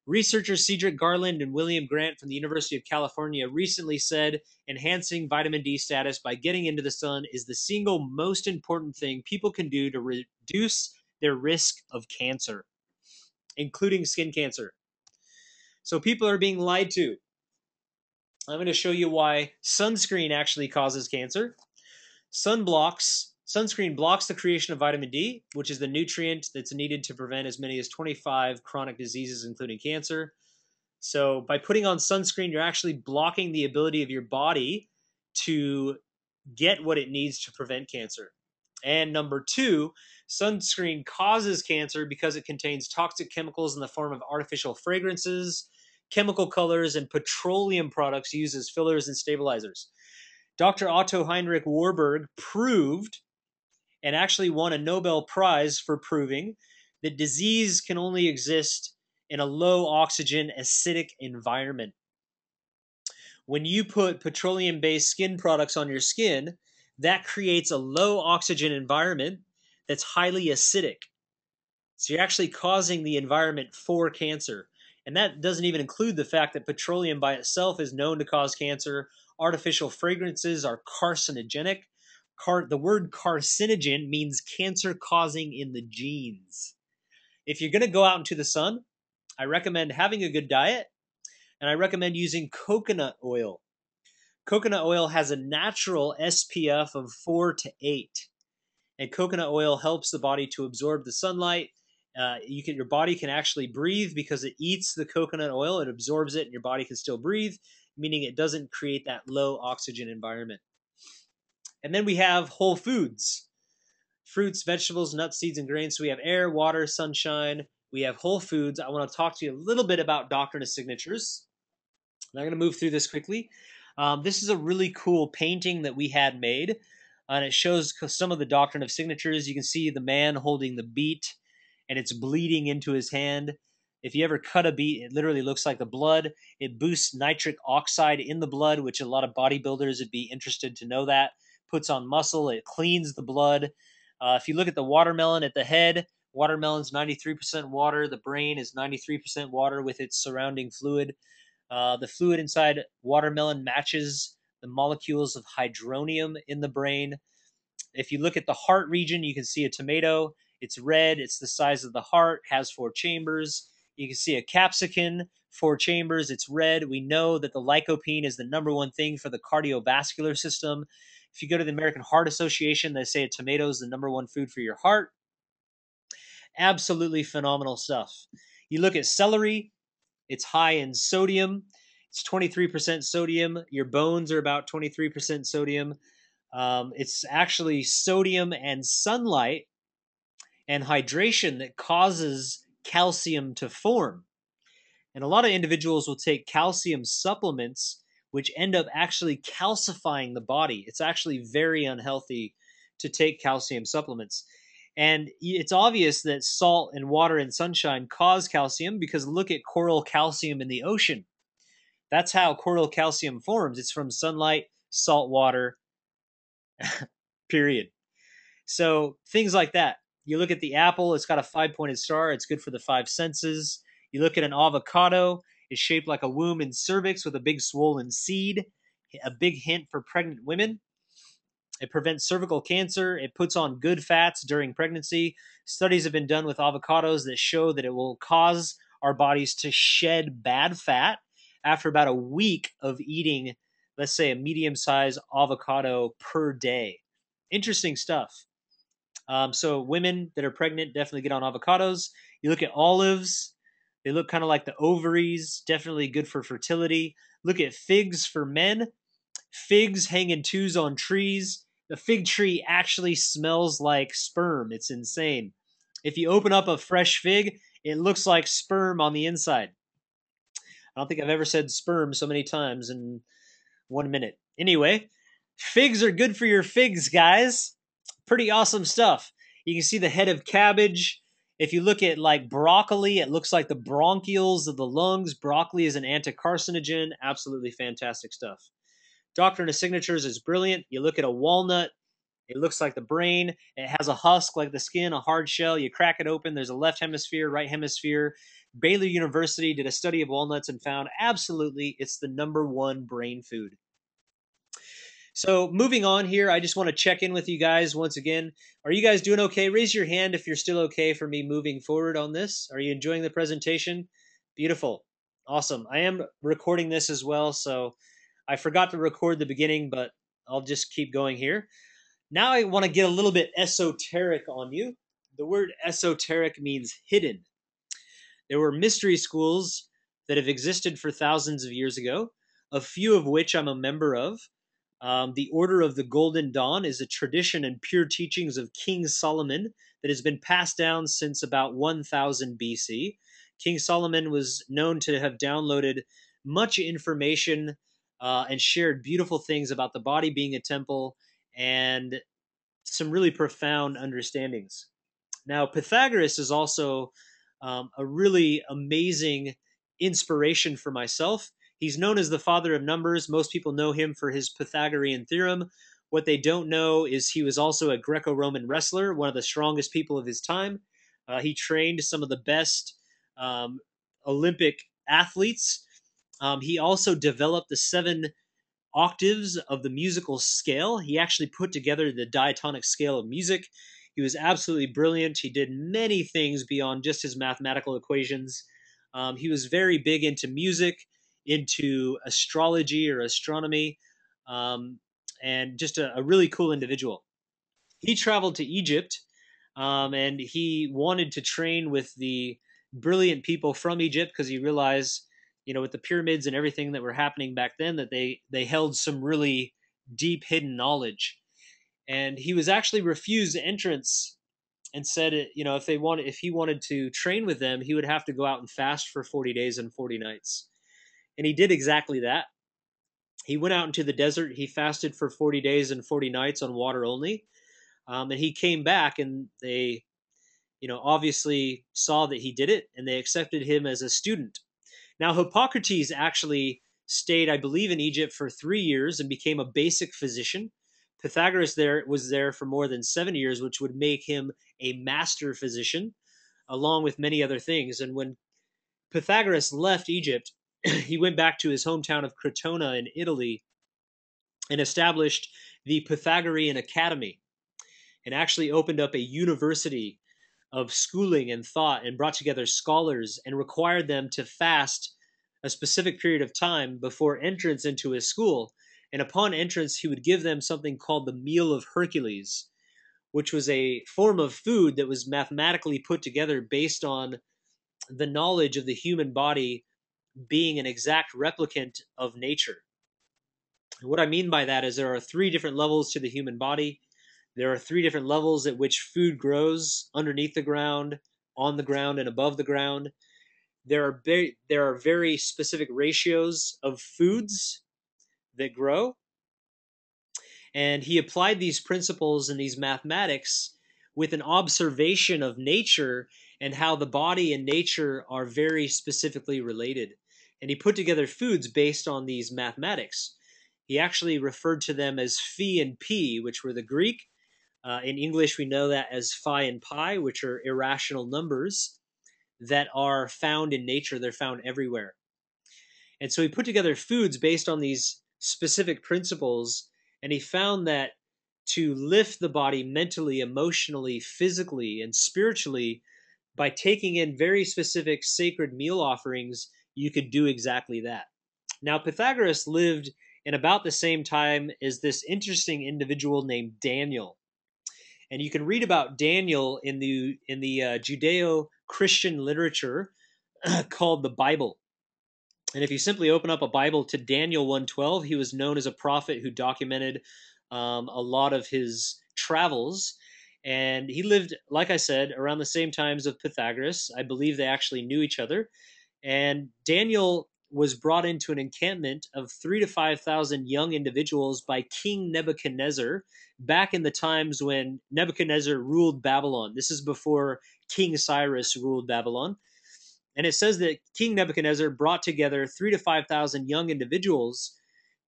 Researchers Cedric Garland and William Grant from the University of California recently said enhancing vitamin D status by getting into the sun is the single most important thing people can do to reduce their risk of cancer, including skin cancer. So people are being lied to. I'm going to show you why sunscreen actually causes cancer. Sunscreen blocks the creation of vitamin D, which is the nutrient that's needed to prevent as many as 25 chronic diseases, including cancer. So by putting on sunscreen, you're actually blocking the ability of your body to get what it needs to prevent cancer. And number two, sunscreen causes cancer because it contains toxic chemicals in the form of artificial fragrances, chemical colors, and petroleum products used as fillers and stabilizers. Dr. Otto Heinrich Warburg proved and actually won a Nobel Prize for proving that disease can only exist in a low oxygen acidic environment. When you put petroleum based skin products on your skin, that creates a low oxygen environment that's highly acidic. So you're actually causing the environment for cancer. And that doesn't even include the fact that petroleum by itself is known to cause cancer. Artificial fragrances are carcinogenic. The word carcinogen means cancer causing in the genes. If you're going to go out into the sun, I recommend having a good diet, and I recommend using coconut oil. Coconut oil has a natural SPF of 4 to 8, and coconut oil helps the body to absorb the sunlight. Your body can actually breathe because it eats the coconut oil, it absorbs it, and your body can still breathe, meaning it doesn't create that low oxygen environment. And then we have whole foods. Fruits, vegetables, nuts, seeds, and grains. So we have air, water, sunshine. We have whole foods. I want to talk to you a little bit about Doctrine of Signatures. I'm going to move through this quickly. This is a really cool painting that we had made, and it shows some of the Doctrine of Signatures. You can see the man holding the beet, and it's bleeding into his hand. If you ever cut a beet, it literally looks like the blood. It boosts nitric oxide in the blood, which a lot of bodybuilders would be interested to know that. Puts on muscle. It cleans the blood. If you look at the watermelon at the head, watermelon's 93% water. The brain is 93% water with its surrounding fluid. The fluid inside watermelon matches the molecules of hydronium in the brain. If you look at the heart region, you can see a tomato. It's red. It's the size of the heart, has 4 chambers. You can see a capsicum, 4 chambers. It's red. We know that the lycopene is the #1 thing for the cardiovascular system. If you go to the American Heart Association, they say a tomato is the #1 food for your heart. Absolutely phenomenal stuff. You look at celery, it's high in sodium. It's 23% sodium. Your bones are about 23% sodium. It's actually sodium and sunlight and hydration that causes calcium to form. And a lot of individuals will take calcium supplements, which end up actually calcifying the body. It's actually very unhealthy to take calcium supplements. And it's obvious that salt and water and sunshine cause calcium because look at coral calcium in the ocean. That's how coral calcium forms. It's from sunlight, salt water, period. So things like that. You look at the apple, it's got a 5-pointed star. It's good for the 5 senses. You look at an avocado, it's shaped like a womb and cervix with a big swollen seed, a big hint for pregnant women. It prevents cervical cancer. It puts on good fats during pregnancy. Studies have been done with avocados that show that it will cause our bodies to shed bad fat after about a week of eating, let's say, a medium-sized avocado per day. Interesting stuff. So women that are pregnant definitely get on avocados. You look at olives. They look kind of like the ovaries, definitely good for fertility. Look at figs for men. Figs hang in 2s on trees. The fig tree actually smells like sperm. It's insane. If you open up a fresh fig, it looks like sperm on the inside. I don't think I've ever said sperm so many times in 1 minute. Anyway, Figs are good for your figs, guys. Pretty awesome stuff. You can see the head of cabbage. If you look at like broccoli, it looks like the bronchioles of the lungs. Broccoli is an anticarcinogen. Absolutely fantastic stuff. Doctrine of Signatures is brilliant. You look at a walnut, it looks like the brain. It has a husk like the skin, a hard shell. You crack it open, there's a left hemisphere, right hemisphere. Baylor University did a study of walnuts and found absolutely it's the #1 brain food. So moving on here, I just want to check in with you guys once again. Are you guys doing okay? Raise your hand if you're still okay for me moving forward on this. Are you enjoying the presentation? Beautiful. Awesome. I am recording this as well, so I forgot to record the beginning, but I'll just keep going here. Now I want to get a little bit esoteric on you. The word esoteric means hidden. There were mystery schools that have existed for thousands of years ago, a few of which I'm a member of. The Order of the Golden Dawn is a tradition and pure teachings of King Solomon that has been passed down since about 1000 BC. King Solomon was known to have downloaded much information and shared beautiful things about the body being a temple and some really profound understandings. Now, Pythagoras is also a really amazing inspiration for myself. He's known as the father of numbers. Most people know him for his Pythagorean theorem. What they don't know is he was also a Greco Roman wrestler, one of the strongest people of his time. He trained some of the best Olympic athletes. He also developed the 7 octaves of the musical scale. He actually put together the diatonic scale of music. He was absolutely brilliant. He did many things beyond just his mathematical equations. He was very big into music, into astrology or astronomy, and just a really cool individual. He traveled to Egypt, and he wanted to train with the brilliant people from Egypt because he realized, with the pyramids and everything that were happening back then, that they held some really deep hidden knowledge. And he was actually refused entrance and said, if he wanted to train with them, he would have to go out and fast for 40 days and 40 nights. And he did exactly that. He went out into the desert. He fasted for 40 days and 40 nights on water only. And he came back, and they, obviously saw that he did it, and they accepted him as a student. Now, Hippocrates actually stayed, I believe, in Egypt for 3 years and became a basic physician. Pythagoras was there for more than 7 years, which would make him a master physician, along with many other things. And when Pythagoras left Egypt, he went back to his hometown of Crotona in Italy and established the Pythagorean Academy, and actually opened up a university of schooling and thought, and brought together scholars and required them to fast a specific period of time before entrance into his school. And upon entrance, he would give them something called the Meal of Hercules, which was a form of food that was mathematically put together based on the knowledge of the human body being an exact replicant of nature. And what I mean by that is there are 3 different levels to the human body. There are 3 different levels at which food grows: underneath the ground, on the ground, and above the ground. There are very specific ratios of foods that grow. And he applied these principles and these mathematics with an observation of nature and how the body and nature are very specifically related. And he put together foods based on these mathematics. He actually referred to them as phi and pi, which were the Greek. In English, we know that as phi and pi, which are irrational numbers that are found in nature. They're found everywhere. And so he put together foods based on these specific principles, and he found that to lift the body mentally, emotionally, physically, and spiritually by taking in very specific sacred meal offerings, you could do exactly that. Now, Pythagoras lived in about the same time as this interesting individual named Daniel. And you can read about Daniel in the Judeo-Christian literature called the Bible. And if you simply open up a Bible to Daniel 1:12, he was known as a prophet who documented a lot of his travels. And he lived, like I said, around the same times of Pythagoras. I believe they actually knew each other. And Daniel was brought into an encampment of 3 to 5,000 young individuals by King Nebuchadnezzar back in the times when Nebuchadnezzar ruled Babylon. This is before King Cyrus ruled Babylon. And it says that King Nebuchadnezzar brought together 3 to 5,000 young individuals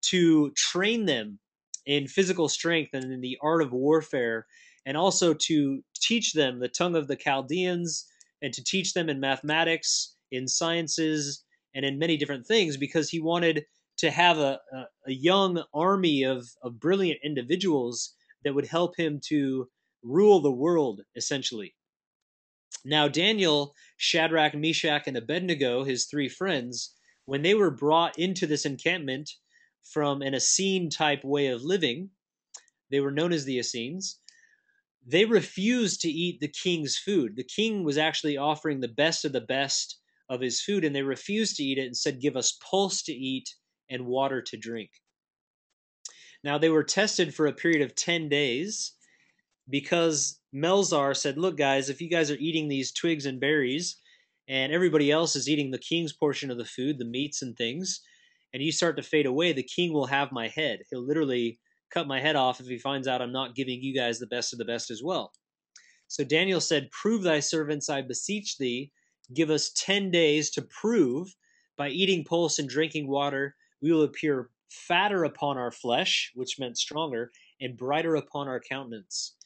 to train them in physical strength and in the art of warfare, and also to teach them the tongue of the Chaldeans, and to teach them in mathematics, in sciences, and in many different things, because he wanted to have a young army of brilliant individuals that would help him to rule the world, essentially. Now, Daniel, Shadrach, Meshach, and Abednego, his three friends, when they were brought into this encampment from an Essene type way of living, they were known as the Essenes, they refused to eat the king's food. The king was actually offering the best of the best of his food, and they refused to eat it and said, "Give us pulse to eat and water to drink." Now, they were tested for a period of 10 days because Melzar said, "Look, guys, if you guys are eating these twigs and berries and everybody else is eating the king's portion of the food, the meats and things, and you start to fade away, the king will have my head. He'll literally cut my head off if he finds out I'm not giving you guys the best of the best as well." So Daniel said, "Prove thy servants, I beseech thee. Give us 10 days to prove by eating pulse and drinking water, we will appear fatter upon our flesh," which meant stronger, "and brighter upon our countenance."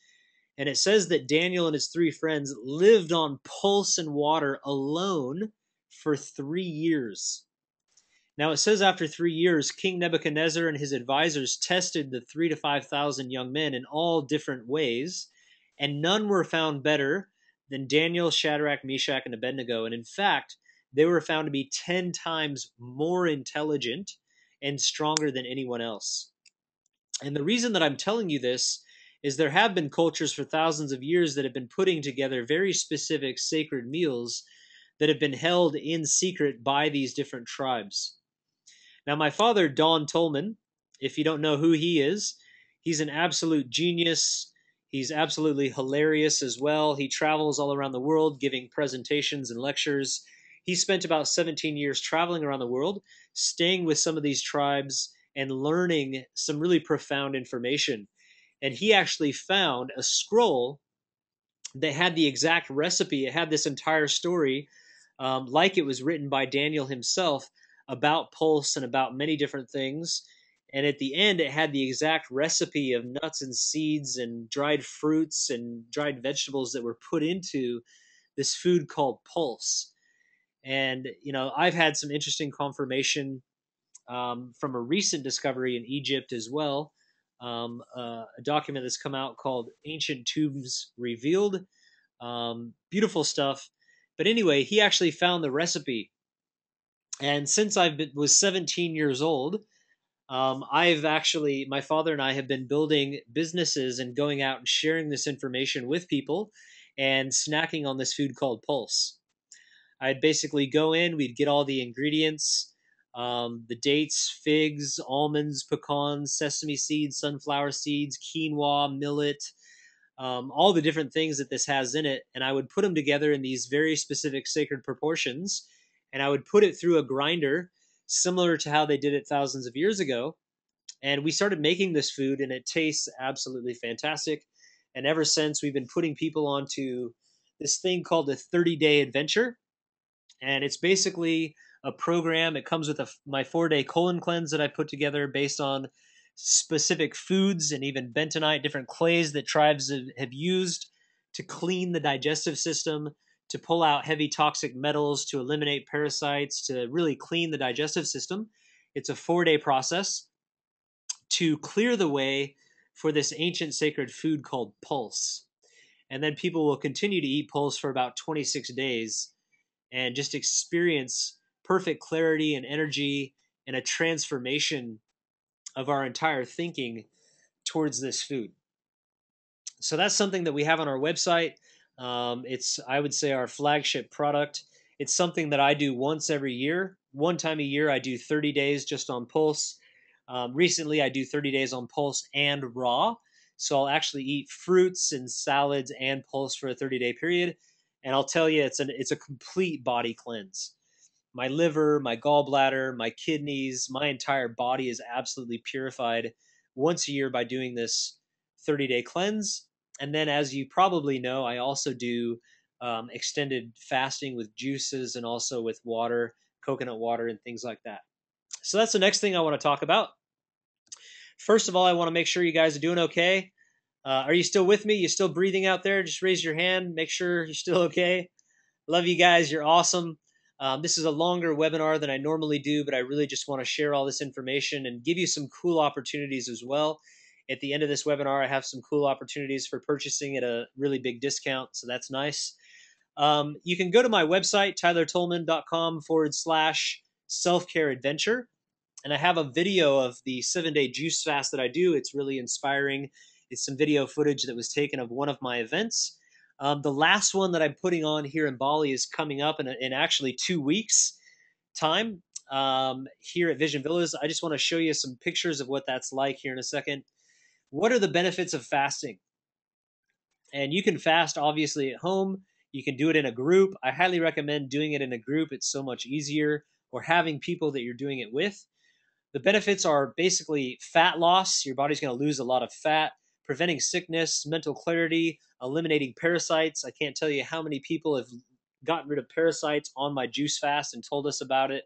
And it says that Daniel and his three friends lived on pulse and water alone for 3 years. Now it says after 3 years, King Nebuchadnezzar and his advisors tested the 3 to 5,000 young men in all different ways, and none were found better than Daniel, Shadrach, Meshach, and Abednego. And in fact, they were found to be 10 times more intelligent and stronger than anyone else. And the reason that I'm telling you this is there have been cultures for thousands of years that have been putting together very specific sacred meals that have been held in secret by these different tribes. Now, my father, Don Tolman, if you don't know who he is, he's an absolute genius. He's absolutely hilarious as well. He travels all around the world giving presentations and lectures. He spent about 17 years traveling around the world, staying with some of these tribes and learning some really profound information. And he actually found a scroll that had the exact recipe. It had this entire story, like it was written by Daniel himself, about pulse and about many different things. And at the end, it had the exact recipe of nuts and seeds and dried fruits and dried vegetables that were put into this food called pulse. And, I've had some interesting confirmation from a recent discovery in Egypt as well. A document that's come out called Ancient Tombs Revealed. Beautiful stuff. But anyway, he actually found the recipe. And since was 17 years old, my father and I have been building businesses and going out and sharing this information with people and snacking on this food called pulse. I'd basically go in, we'd get all the ingredients, the dates, figs, almonds, pecans, sesame seeds, sunflower seeds, quinoa, millet, all the different things that this has in it. And I would put them together in these very specific sacred proportions. And I would put it through a grinder, similar to how they did it thousands of years ago. And we started making this food, and it tastes absolutely fantastic. And ever since, we've been putting people onto this thing called the 30-day adventure. And it's basically a program. It comes with my 4-day colon cleanse that I put together based on specific foods and even bentonite, different clays that tribes have used to clean the digestive system, to pull out heavy toxic metals, to eliminate parasites, to really clean the digestive system. It's a 4-day process to clear the way for this ancient sacred food called pulse. And then people will continue to eat pulse for about 26 days and just experience perfect clarity and energy and a transformation of our entire thinking towards this food. So that's something that we have on our website. It's, I would say, our flagship product. It's something that I do once every year. One time a year, I do 30 days just on pulse. Recently, I do 30 days on pulse and raw. So I'll actually eat fruits and salads and pulse for a 30-day period. And I'll tell you, it's a complete body cleanse. my liver, my gallbladder, my kidneys, my entire body is absolutely purified once a year by doing this 30-day cleanse. And then, as you probably know, I also do extended fasting with juices and also with water, coconut water, and things like that. So that's the next thing I want to talk about. First of all, I want to make sure you guys are doing okay. Are you still with me? You still breathing out there? Just raise your hand. Make sure you're still okay. Love you guys. You're awesome. This is a longer webinar than I normally do, but I really just want to share all this information and give you some cool opportunities as well. At the end of this webinar, I have some cool opportunities for purchasing at a really big discount, so that's nice. You can go to my website, tylertolman.com/self-care adventure. And I have a video of the 7-day juice fast that I do. It's really inspiring. It's some video footage that was taken of one of my events. The last one that I'm putting on here in Bali is coming up in actually 2 weeks' time here at Vision Villas. I just want to show you some pictures of what that's like here in a second. What are the benefits of fasting? And you can fast obviously at home. You can do it in a group. I highly recommend doing it in a group. It's so much easier, or having people that you're doing it with. The benefits are basically fat loss. Your body's going to lose a lot of fat, preventing sickness, mental clarity, eliminating parasites. I can't tell you how many people have gotten rid of parasites on my juice fast and told us about it.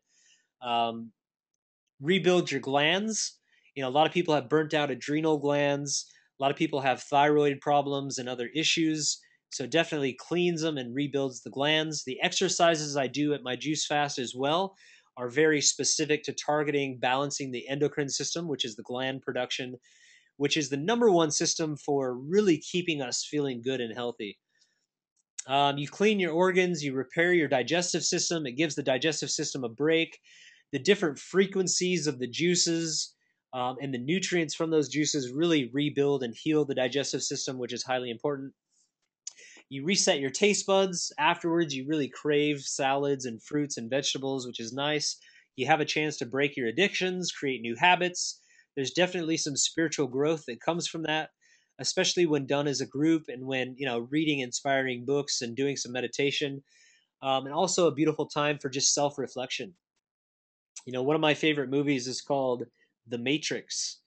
Rebuild your glands. You know, a lot of people have burnt out adrenal glands. A lot of people have thyroid problems and other issues. So it definitely cleans them and rebuilds the glands. The exercises I do at my juice fast as well are very specific to targeting, balancing the endocrine system, which is the gland production, which is the number one system for really keeping us feeling good and healthy. You clean your organs, you repair your digestive system. It gives the digestive system a break. The different frequencies of the juices and the nutrients from those juices really rebuild and heal the digestive system, which is highly important. You reset your taste buds. Afterwards, you really crave salads and fruits and vegetables, which is nice. You have a chance to break your addictions, create new habits. There's definitely some spiritual growth that comes from that, especially when done as a group and when, reading inspiring books and doing some meditation. And also a beautiful time for just self-reflection. One of my favorite movies is called The Matrix.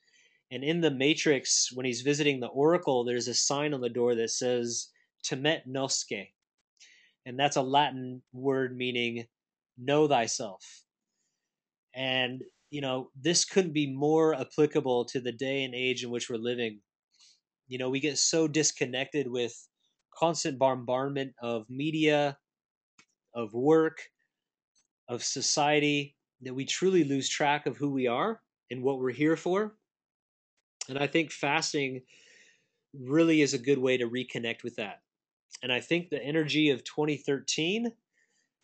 And in The Matrix, when he's visiting the Oracle, there's a sign on the door that says, Temet Nosce. And that's a Latin word meaning know thyself. And, this couldn't be more applicable to the day and age in which we're living. We get so disconnected with constant bombardment of media, of work, of society, that we truly lose track of who we are and what we're here for. And I think fasting really is a good way to reconnect with that. And I think the energy of 2013,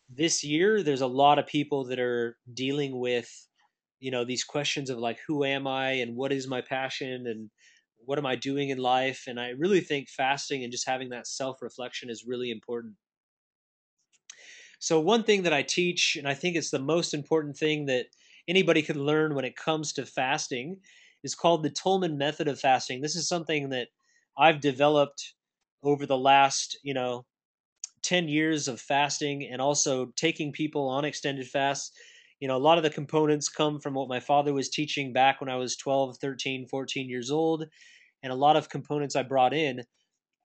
this year, there's a lot of people that are dealing with, these questions of like, who am I and what is my passion and what am I doing in life? And I really think fasting and just having that self-reflection is really important. So one thing that I teach, and I think it's the most important thing that anybody can learn when it comes to fasting, is called the Tolman method of fasting. This is something that I've developed over the last, 10 years of fasting and also taking people on extended fasts. A lot of the components come from what my father was teaching back when I was 12, 13, 14 years old, and a lot of components I brought in.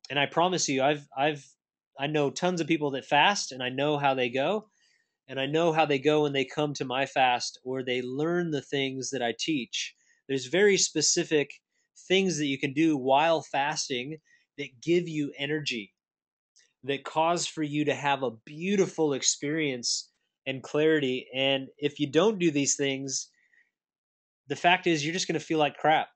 And I promise you, I know tons of people that fast, and I know how they go. And I know how they go when they come to my fast or they learn the things that I teach. There's very specific things that you can do while fasting that give you energy, that cause for you to have a beautiful experience and clarity. And if you don't do these things, the fact is you're just going to feel like crap.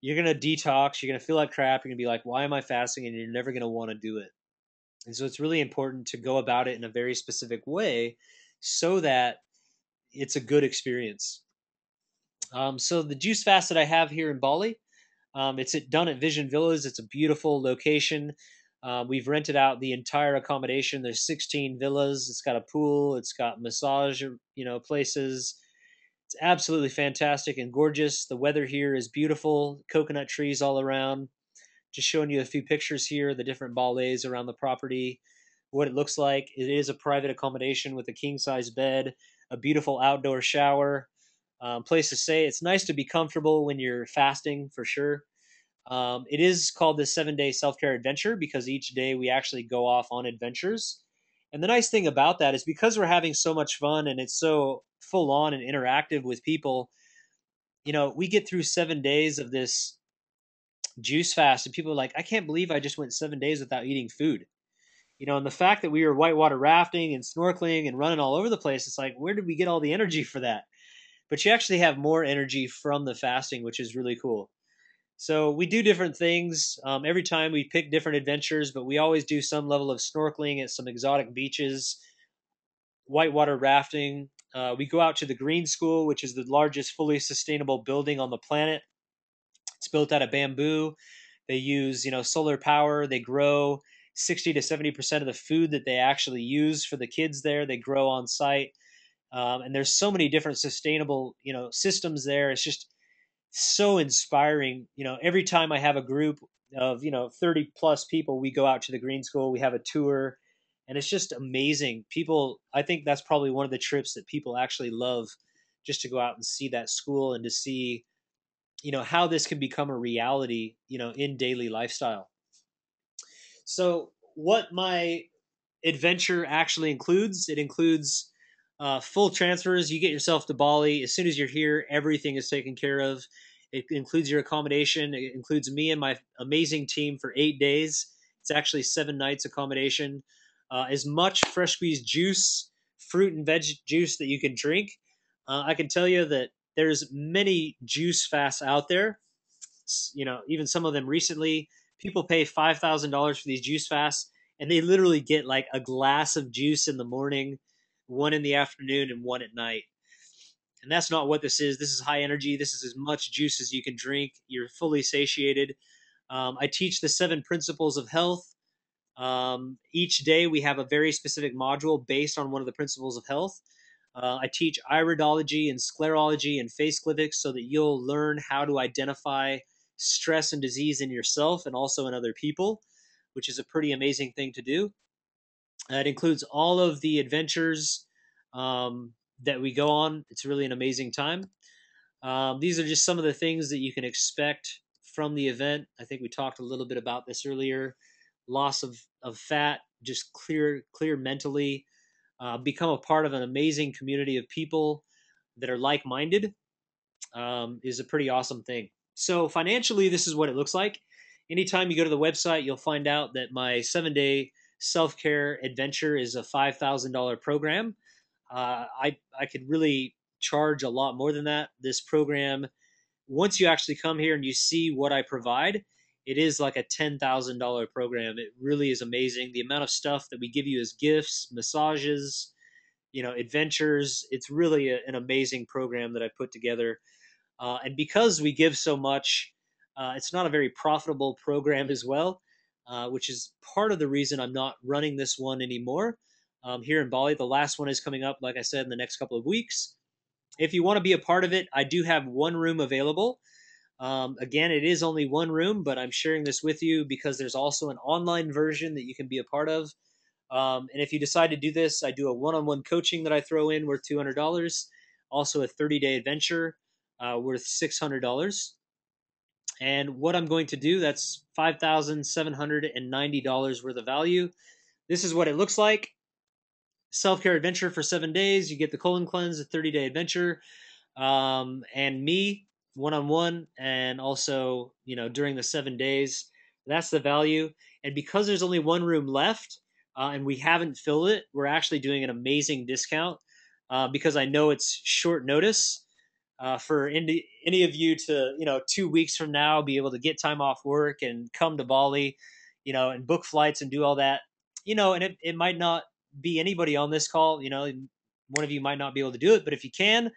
You're going to detox. You're going to feel like crap. You're going to be like, why am I fasting? And you're never going to want to do it. And so it's really important to go about it in a very specific way so that it's a good experience. So the juice fast that I have here in Bali, it's done at Vision Villas. It's a beautiful location. We've rented out the entire accommodation. There's 16 villas. It's got a pool. It's got massage, places. It's absolutely fantastic and gorgeous. The weather here is beautiful. Coconut trees all around. Just showing you a few pictures here, the different ballets around the property. what it looks like. It is a private accommodation with a king size bed, a beautiful outdoor shower, place to stay. It's nice to be comfortable when you're fasting for sure. It is called the 7 day self care adventure because each day we actually go off on adventures. And the nice thing about that is because we're having so much fun and it's so full on and interactive with people, we get through 7 days of this juice fast, and people are like, I can't believe I just went 7 days without eating food. And the fact that we were whitewater rafting and snorkeling and running all over the place, it's like, where did we get all the energy for that? But you actually have more energy from the fasting, which is really cool. So we do different things. Every time we pick different adventures, but we always do some level of snorkeling at some exotic beaches, whitewater rafting. We go out to the Green School, which is the largest fully sustainable building on the planet. It's built out of bamboo. They use, solar power. They grow 60 to 70% of the food that they actually use for the kids there. They grow on site. And there's so many different sustainable, systems there. It's just so inspiring. Every time I have a group of, 30 plus people, we go out to the Green School, we have a tour, and it's just amazing. People, I think that's probably one of the trips that people actually love, just to go out and see that school and to see, how this can become a reality, in daily lifestyle. So, what my adventure actually includes, it includes full transfers. You get yourself to Bali. As soon as you're here, everything is taken care of. It includes your accommodation. It includes me and my amazing team for 8 days. It's actually 7 nights accommodation. As much fresh squeezed juice, fruit and veg juice that you can drink. I can tell you that there's many juice fasts out there. Even some of them recently, people pay $5,000 for these juice fasts, and they literally get like a glass of juice in the morning, one in the afternoon, and one at night. And that's not what this is. This is high energy. This is as much juice as you can drink. You're fully satiated. I teach the 7 principles of health. Each day we have a very specific module based on one of the principles of health. I teach iridology and sclerology and face clinics so that you'll learn how to identify stress and disease in yourself and also in other people, which is a pretty amazing thing to do. It includes all of the adventures that we go on. It's really an amazing time. These are just some of the things that you can expect from the event. I think we talked a little bit about this earlier. Loss of fat, just clear mentally, become a part of an amazing community of people that are like-minded, is a pretty awesome thing. So financially, this is what it looks like. Anytime you go to the website, you'll find out that my 7 day self-care adventure is a $5,000 program. I could really charge a lot more than that. This program, once you actually come here and you see what I provide, it is like a $10,000 program. It really is amazing. The amount of stuff that we give you as gifts, massages, adventures. It's really an amazing program that I put together. And because we give so much, it's not a very profitable program as well, which is part of the reason I'm not running this one anymore. Here in Bali, the last one is coming up, like I said, in the next couple of weeks. If you want to be a part of it, I do have one room available. Again, it is only one room, but I'm sharing this with you because there's also an online version that you can be a part of. And if you decide to do this, I do a one-on-one coaching that I throw in worth $200. Also a 30-day adventure worth $600. And what I'm going to do, that's $5,790 worth of value. This is what it looks like. Self-care adventure for 7 days. You get the colon cleanse, a 30-day adventure, and me one-on-one, and also, during the 7 days. That's the value. And because there's only one room left, and we haven't filled it, we're actually doing an amazing discount, because I know it's short notice, for any of you to, 2 weeks from now, be able to get time off work and come to Bali, and book flights and do all that, and it might not be anybody on this call, one of you might not be able to do it, but if you can,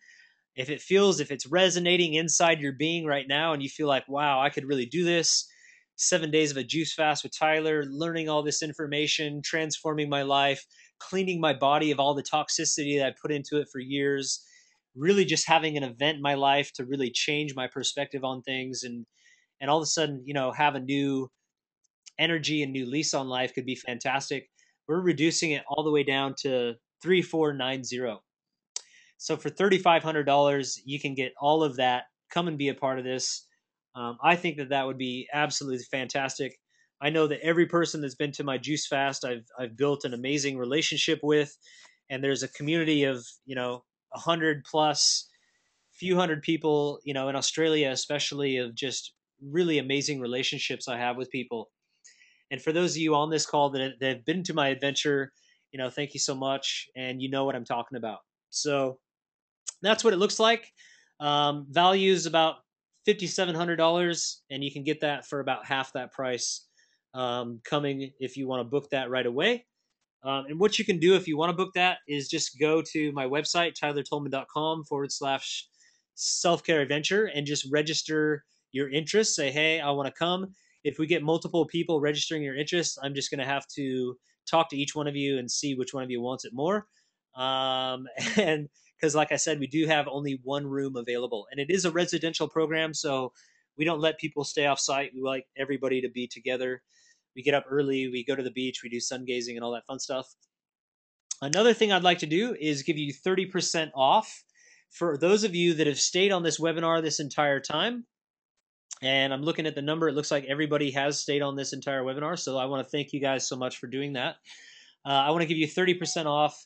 if it's resonating inside your being right now and you feel like, wow, I could really do this, 7 days of a juice fast with Tyler, learning all this information, transforming my life, cleaning my body of all the toxicity that I put into it for years, really just having an event in my life to really change my perspective on things, and all of a sudden, have a new energy and new lease on life, could be fantastic. we're reducing it all the way down to 3490. So for $3,500, you can get all of that. Come and be a part of this. I think that that would be absolutely fantastic. I know that every person that's been to my juice fast, I've built an amazing relationship with, and there's a community of 100 plus, few hundred people, in Australia especially, of just really amazing relationships I have with people. And for those of you on this call that have been to my adventure, thank you so much, and you know what I'm talking about. So that's what it looks like. Value is about $5,700, and you can get that for about half that price coming if you want to book that right away. And what you can do if you want to book that is just go to my website, tylertolman.com/, self-care adventure, and just register your interest. Say, hey, I want to come. If we get multiple people registering your interest, I'm just going to have to talk to each one of you and see which one of you wants it more. And because, like I said, we do have only one room available, and it is a residential program, so we don't let people stay off site. We like everybody to be together. We get up early, we go to the beach, we do sun gazing and all that fun stuff. Another thing I'd like to do is give you 30% off for those of you that have stayed on this webinar this entire time. And I'm looking at the number. It looks like everybody has stayed on this entire webinar. So I want to thank you guys so much for doing that. I want to give you 30% off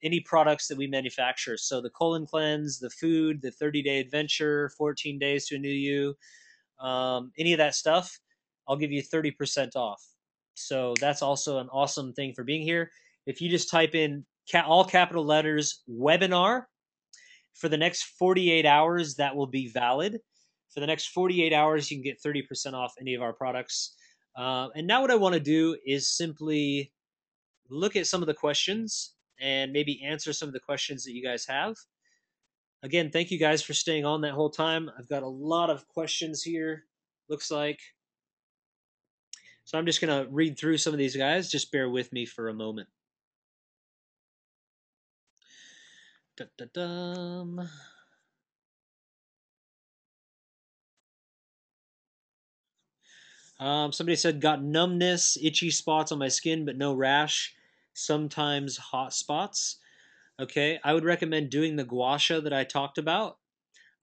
any products that we manufacture. So the colon cleanse, the food, the 30-day adventure, 14 days to a new you, any of that stuff, I'll give you 30% off. So that's also an awesome thing for being here. If you just type in all capital letters webinar for the next 48 hours, that will be valid. For the next 48 hours, you can get 30% off any of our products. And now what I want to do is simply look at some of the questions and maybe answer some of the questions that you guys have. Again, thank you guys for staying on that whole time. I've got a lot of questions here, looks like. So I'm just going to read through some of these guys. Just bear with me for a moment. Da-da-dum. Somebody said, got numbness, itchy spots on my skin, but no rash, sometimes hot spots. Okay, I would recommend doing the gua sha that I talked about.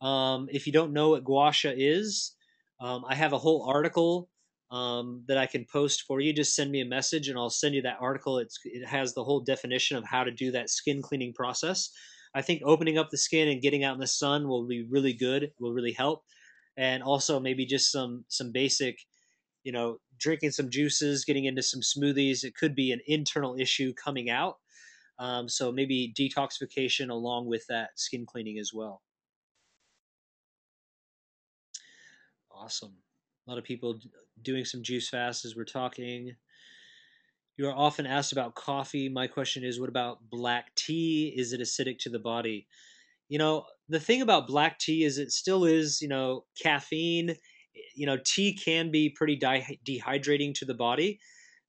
If you don't know what gua sha is, I have a whole article that I can post for you. Just send me a message and I'll send you that article. It has the whole definition of how to do that skin cleaning process. I think opening up the skin and getting out in the sun will be really good, will really help. And also maybe just some basic, drinking some juices, getting into some smoothies. It could be an internal issue coming out. So maybe detoxification along with that skin cleaning as well. Awesome. A lot of people doing some juice fasts as we're talking. You are often asked about coffee. My question is, what about black tea? Is it acidic to the body? The thing about black tea is it still is, caffeine. Tea can be pretty dehydrating to the body.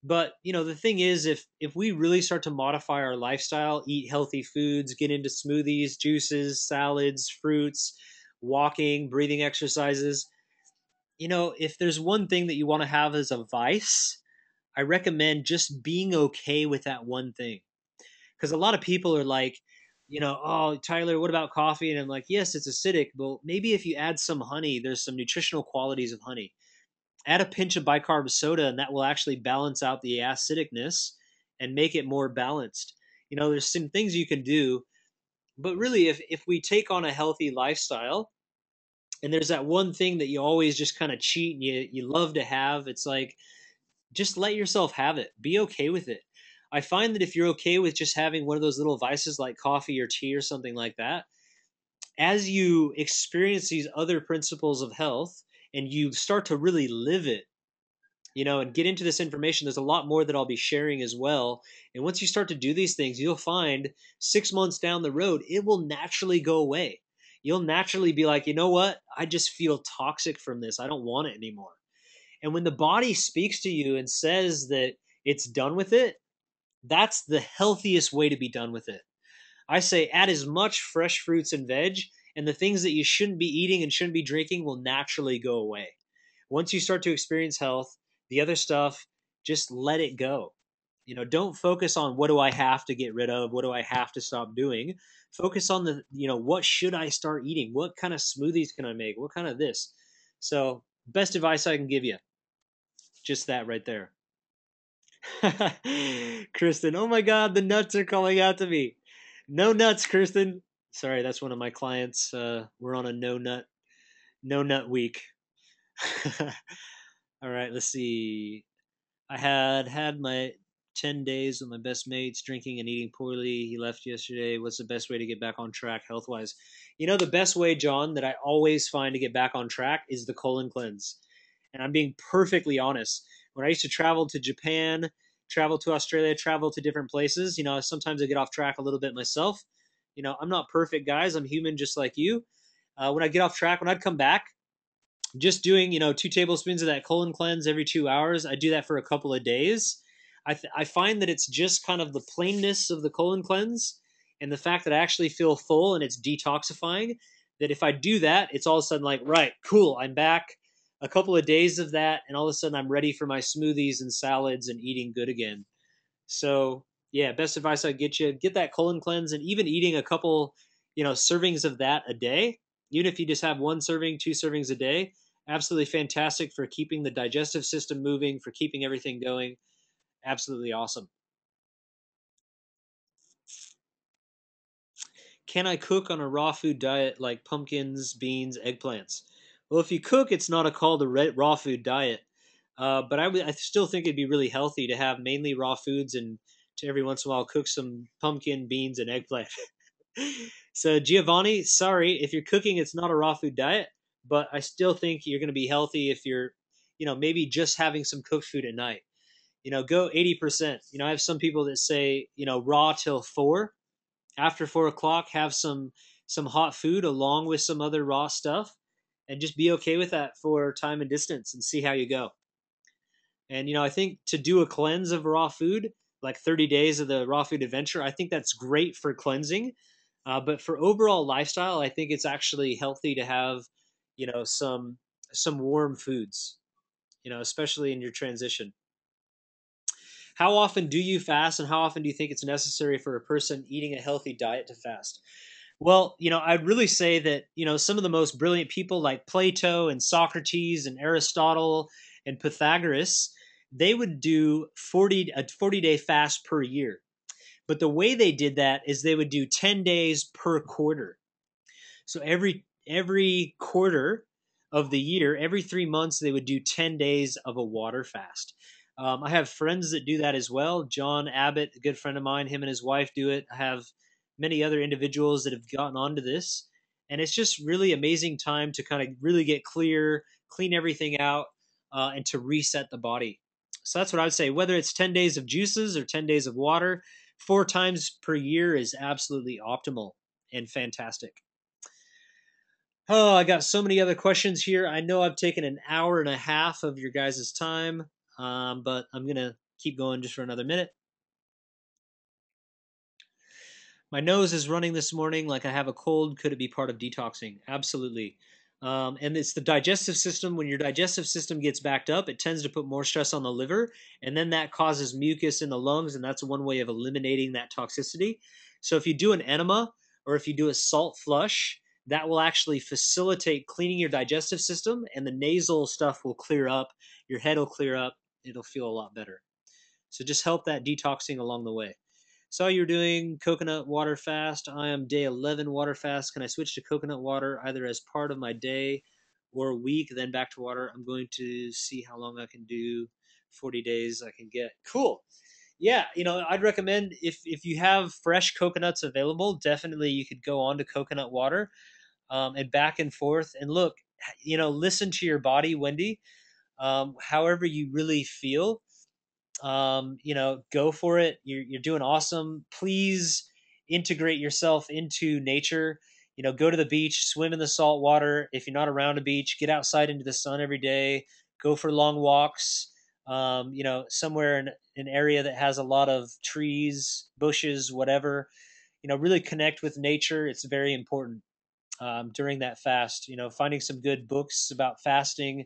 But, the thing is, if we really start to modify our lifestyle, eat healthy foods, get into smoothies, juices, salads, fruits, walking, breathing exercises, if there's one thing that you want to have as a vice, I recommend just being okay with that one thing. Because a lot of people are like, oh, Tyler, what about coffee? And I'm like, yes, it's acidic. But maybe if you add some honey, there's some nutritional qualities of honey. Add a pinch of bicarb soda, and that will actually balance out the acidicness and make it more balanced. There's some things you can do. But really, if we take on a healthy lifestyle, and there's that one thing that you always just kind of cheat and you love to have, it's like, just let yourself have it. Be okay with it. I find that if you're okay with just having one of those little vices like coffee or tea or something like that, as you experience these other principles of health and you start to really live it, and get into this information, there's a lot more that I'll be sharing as well. And once you start to do these things, you'll find 6 months down the road, it will naturally go away. You'll naturally be like, you know what? I just feel toxic from this. I don't want it anymore. And when the body speaks to you and says that it's done with it, that's the healthiest way to be done with it. I say add as much fresh fruits and veg, and the things that you shouldn't be eating and shouldn't be drinking will naturally go away. Once you start to experience health, the other stuff, just let it go. Don't focus on what do I have to get rid of, what do I have to stop doing. Focus on what should I start eating, what kind of smoothies can I make, what kind of this. So best advice I can give you, just that right there. Kristen, oh my God, the nuts are calling out to me. No nuts, Kristen. Sorry, that's one of my clients. We're on a no nut week. All right, let's see. I had my 10 days with my best mates, drinking and eating poorly. He left yesterday. What's the best way to get back on track health wise? The best way, John, that I always find to get back on track is the colon cleanse. And I'm being perfectly honest. When I used to travel to Japan, travel to Australia, travel to different places, sometimes I get off track a little bit myself. I'm not perfect, guys. I'm human just like you. When I get off track, when I'd come back, just doing 2 tablespoons of that colon cleanse every 2 hours. I do that for a couple of days. I find that it's just kind of the plainness of the colon cleanse and the fact that I actually feel full and it's detoxifying, that if I do that, it's all of a sudden like, right, cool, I'm back. A couple of days of that, and all of a sudden I'm ready for my smoothies and salads and eating good again. So yeah, best advice I get you: get that colon cleanse, and even eating a couple, servings of that a day. Even if you just have 1 serving, 2 servings a day, absolutely fantastic for keeping the digestive system moving, for keeping everything going. Absolutely awesome. Can I cook on a raw food diet like pumpkins, beans, eggplants? Well, if you cook, it's not a call to raw food diet. But I still think it'd be really healthy to have mainly raw foods and to every once in a while cook some pumpkin, beans, and eggplant. So Giovanni, sorry, if you're cooking, it's not a raw food diet, but I still think you're going to be healthy if you're, maybe just having some cooked food at night. Go 80%. I have some people that say, raw till 4. After 4 o'clock, have some hot food along with some other raw stuff, and just be okay with that for time and distance and see how you go. And I think to do a cleanse of raw food, like 30 days of the raw food adventure, I think that's great for cleansing. But for overall lifestyle, I think it's actually healthy to have, some warm foods, especially in your transition. How often do you fast, and how often do you think it's necessary for a person eating a healthy diet to fast? Well, I'd really say that, some of the most brilliant people like Plato and Socrates and Aristotle and Pythagoras, they would do a 40-day fast per year. But the way they did that is they would do 10 days per quarter. So every quarter of the year, every 3 months, they would do 10 days of a water fast. I have friends that do that as well. John Abbott, a good friend of mine, him and his wife do it. I have many other individuals that have gotten onto this. And it's just really amazing time to kind of really get clear, clean everything out, and to reset the body. So that's what I would say. Whether it's 10 days of juices or 10 days of water, 4 times per year is absolutely optimal and fantastic. Oh, I got so many other questions here. I know I've taken an hour and a half of your guys' time, but I'm going to keep going just for another minute. My nose is running this morning like I have a cold. Could it be part of detoxing? Absolutely. And it's the digestive system. When your digestive system gets backed up, it tends to put more stress on the liver, and then that causes mucus in the lungs, and that's one way of eliminating that toxicity. So if you do an enema or if you do a salt flush, that will actually facilitate cleaning your digestive system, and the nasal stuff will clear up. Your head will clear up. It'll feel a lot better. So just help that detoxing along the way. Saw you're doing coconut water fast. I am day 11 water fast. Can I switch to coconut water either as part of my day or week, then back to water? I'm going to see how long I can do. 40 days I can get. Cool. Yeah, I'd recommend if you have fresh coconuts available, definitely you could go on to coconut water, and back and forth. And look, listen to your body, Wendy. However you really feel, go for it. You're doing awesome. Please integrate yourself into nature. Go to the beach, swim in the salt water. If you're not around a beach, get outside into the sun every day. Go for long walks. Somewhere in an area that has a lot of trees, bushes, whatever. Really connect with nature. It's very important during that fast. Finding some good books about fasting,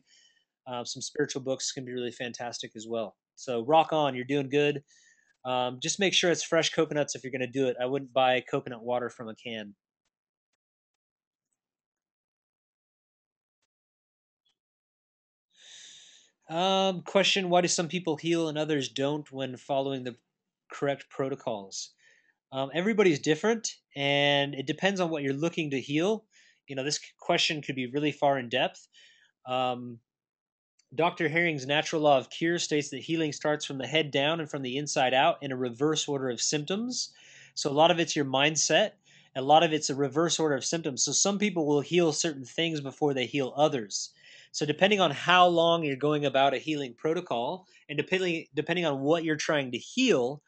some spiritual books can be really fantastic as well. So rock on, you're doing good. Just make sure it's fresh coconuts if you're going to do it. I wouldn't buy coconut water from a can. Question: why do some people heal and others don't when following the correct protocols? Everybody's different, and it depends on what you're looking to heal. This question could be really far in depth. Um, Dr. Herring's natural law of cure states that healing starts from the head down and from the inside out in a reverse order of symptoms. So a lot of it's your mindset, a lot of it's a reverse order of symptoms. So some people will heal certain things before they heal others. So depending on how long you're going about a healing protocol, and depending on what you're trying to heal,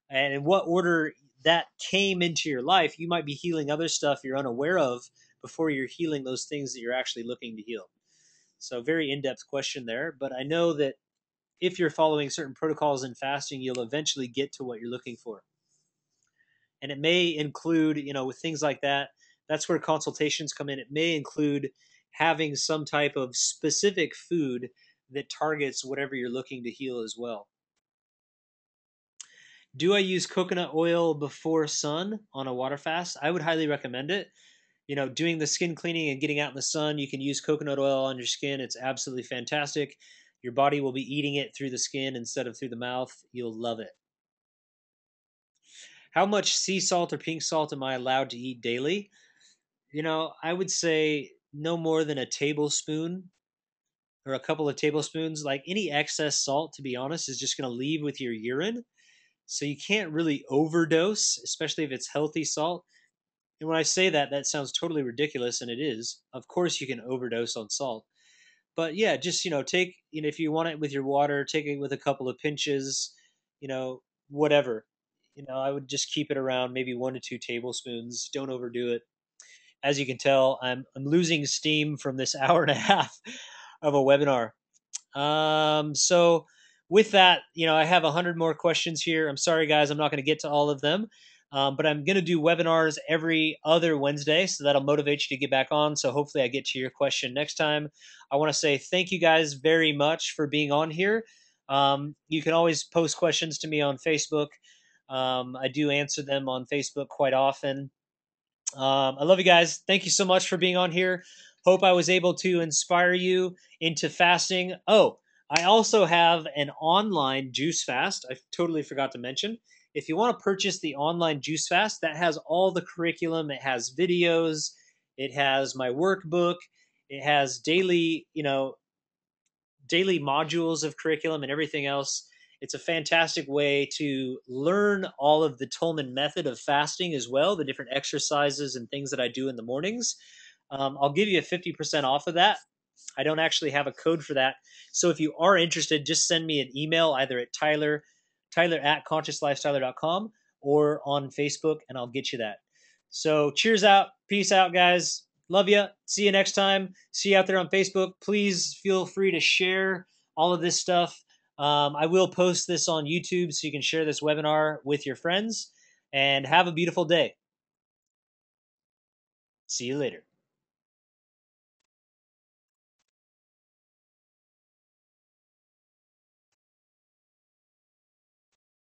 and in what order that came into your life, you might be healing other stuff you're unaware of before you're healing those things that you're actually looking to heal. So very in-depth question there, but I know that if you're following certain protocols in fasting, you'll eventually get to what you're looking for. And it may include, with things like that, that's where consultations come in. It may include having some type of specific food that targets whatever you're looking to heal as well. Do I use coconut oil before sun on a water fast? I would highly recommend it. Doing the skin cleaning and getting out in the sun, you can use coconut oil on your skin. It's absolutely fantastic. Your body will be eating it through the skin instead of through the mouth. You'll love it. How much sea salt or pink salt am I allowed to eat daily? I would say no more than a tablespoon or a couple of tablespoons. Like any excess salt, to be honest, is just going to leave with your urine. So you can't really overdose, especially if it's healthy salt. And when I say that, that sounds totally ridiculous, and it is. Of course, you can overdose on salt. But yeah, just, take, if you want it with your water, take it with a couple of pinches, whatever. I would just keep it around maybe 1 to 2 tablespoons. Don't overdo it. As you can tell, I'm losing steam from this hour and a half of a webinar. So with that, I have 100 more questions here. I'm sorry, guys, I'm not going to get to all of them. But I'm going to do webinars every other Wednesday, so that'll motivate you to get back on. So hopefully I get to your question next time. I want to say thank you guys very much for being on here. You can always post questions to me on Facebook. I do answer them on Facebook quite often. I love you guys. Thank you so much for being on here. Hope I was able to inspire you into fasting. Oh, I also have an online juice fast. I totally forgot to mention. If you want to purchase the online juice fast, that has all the curriculum. It has videos. It has my workbook. It has daily modules of curriculum and everything else. It's a fantastic way to learn all of the Tolman method of fasting as well, the different exercises and things that I do in the mornings. I'll give you a 50% off of that. I don't actually have a code for that. So if you are interested, just send me an email either at tyler@consciouslifestyler.com or on Facebook, and I'll get you that. So cheers out. Peace out, guys. Love you. See you next time. See you out there on Facebook. Please feel free to share all of this stuff. I will post this on YouTube so you can share this webinar with your friends. And have a beautiful day. See you later.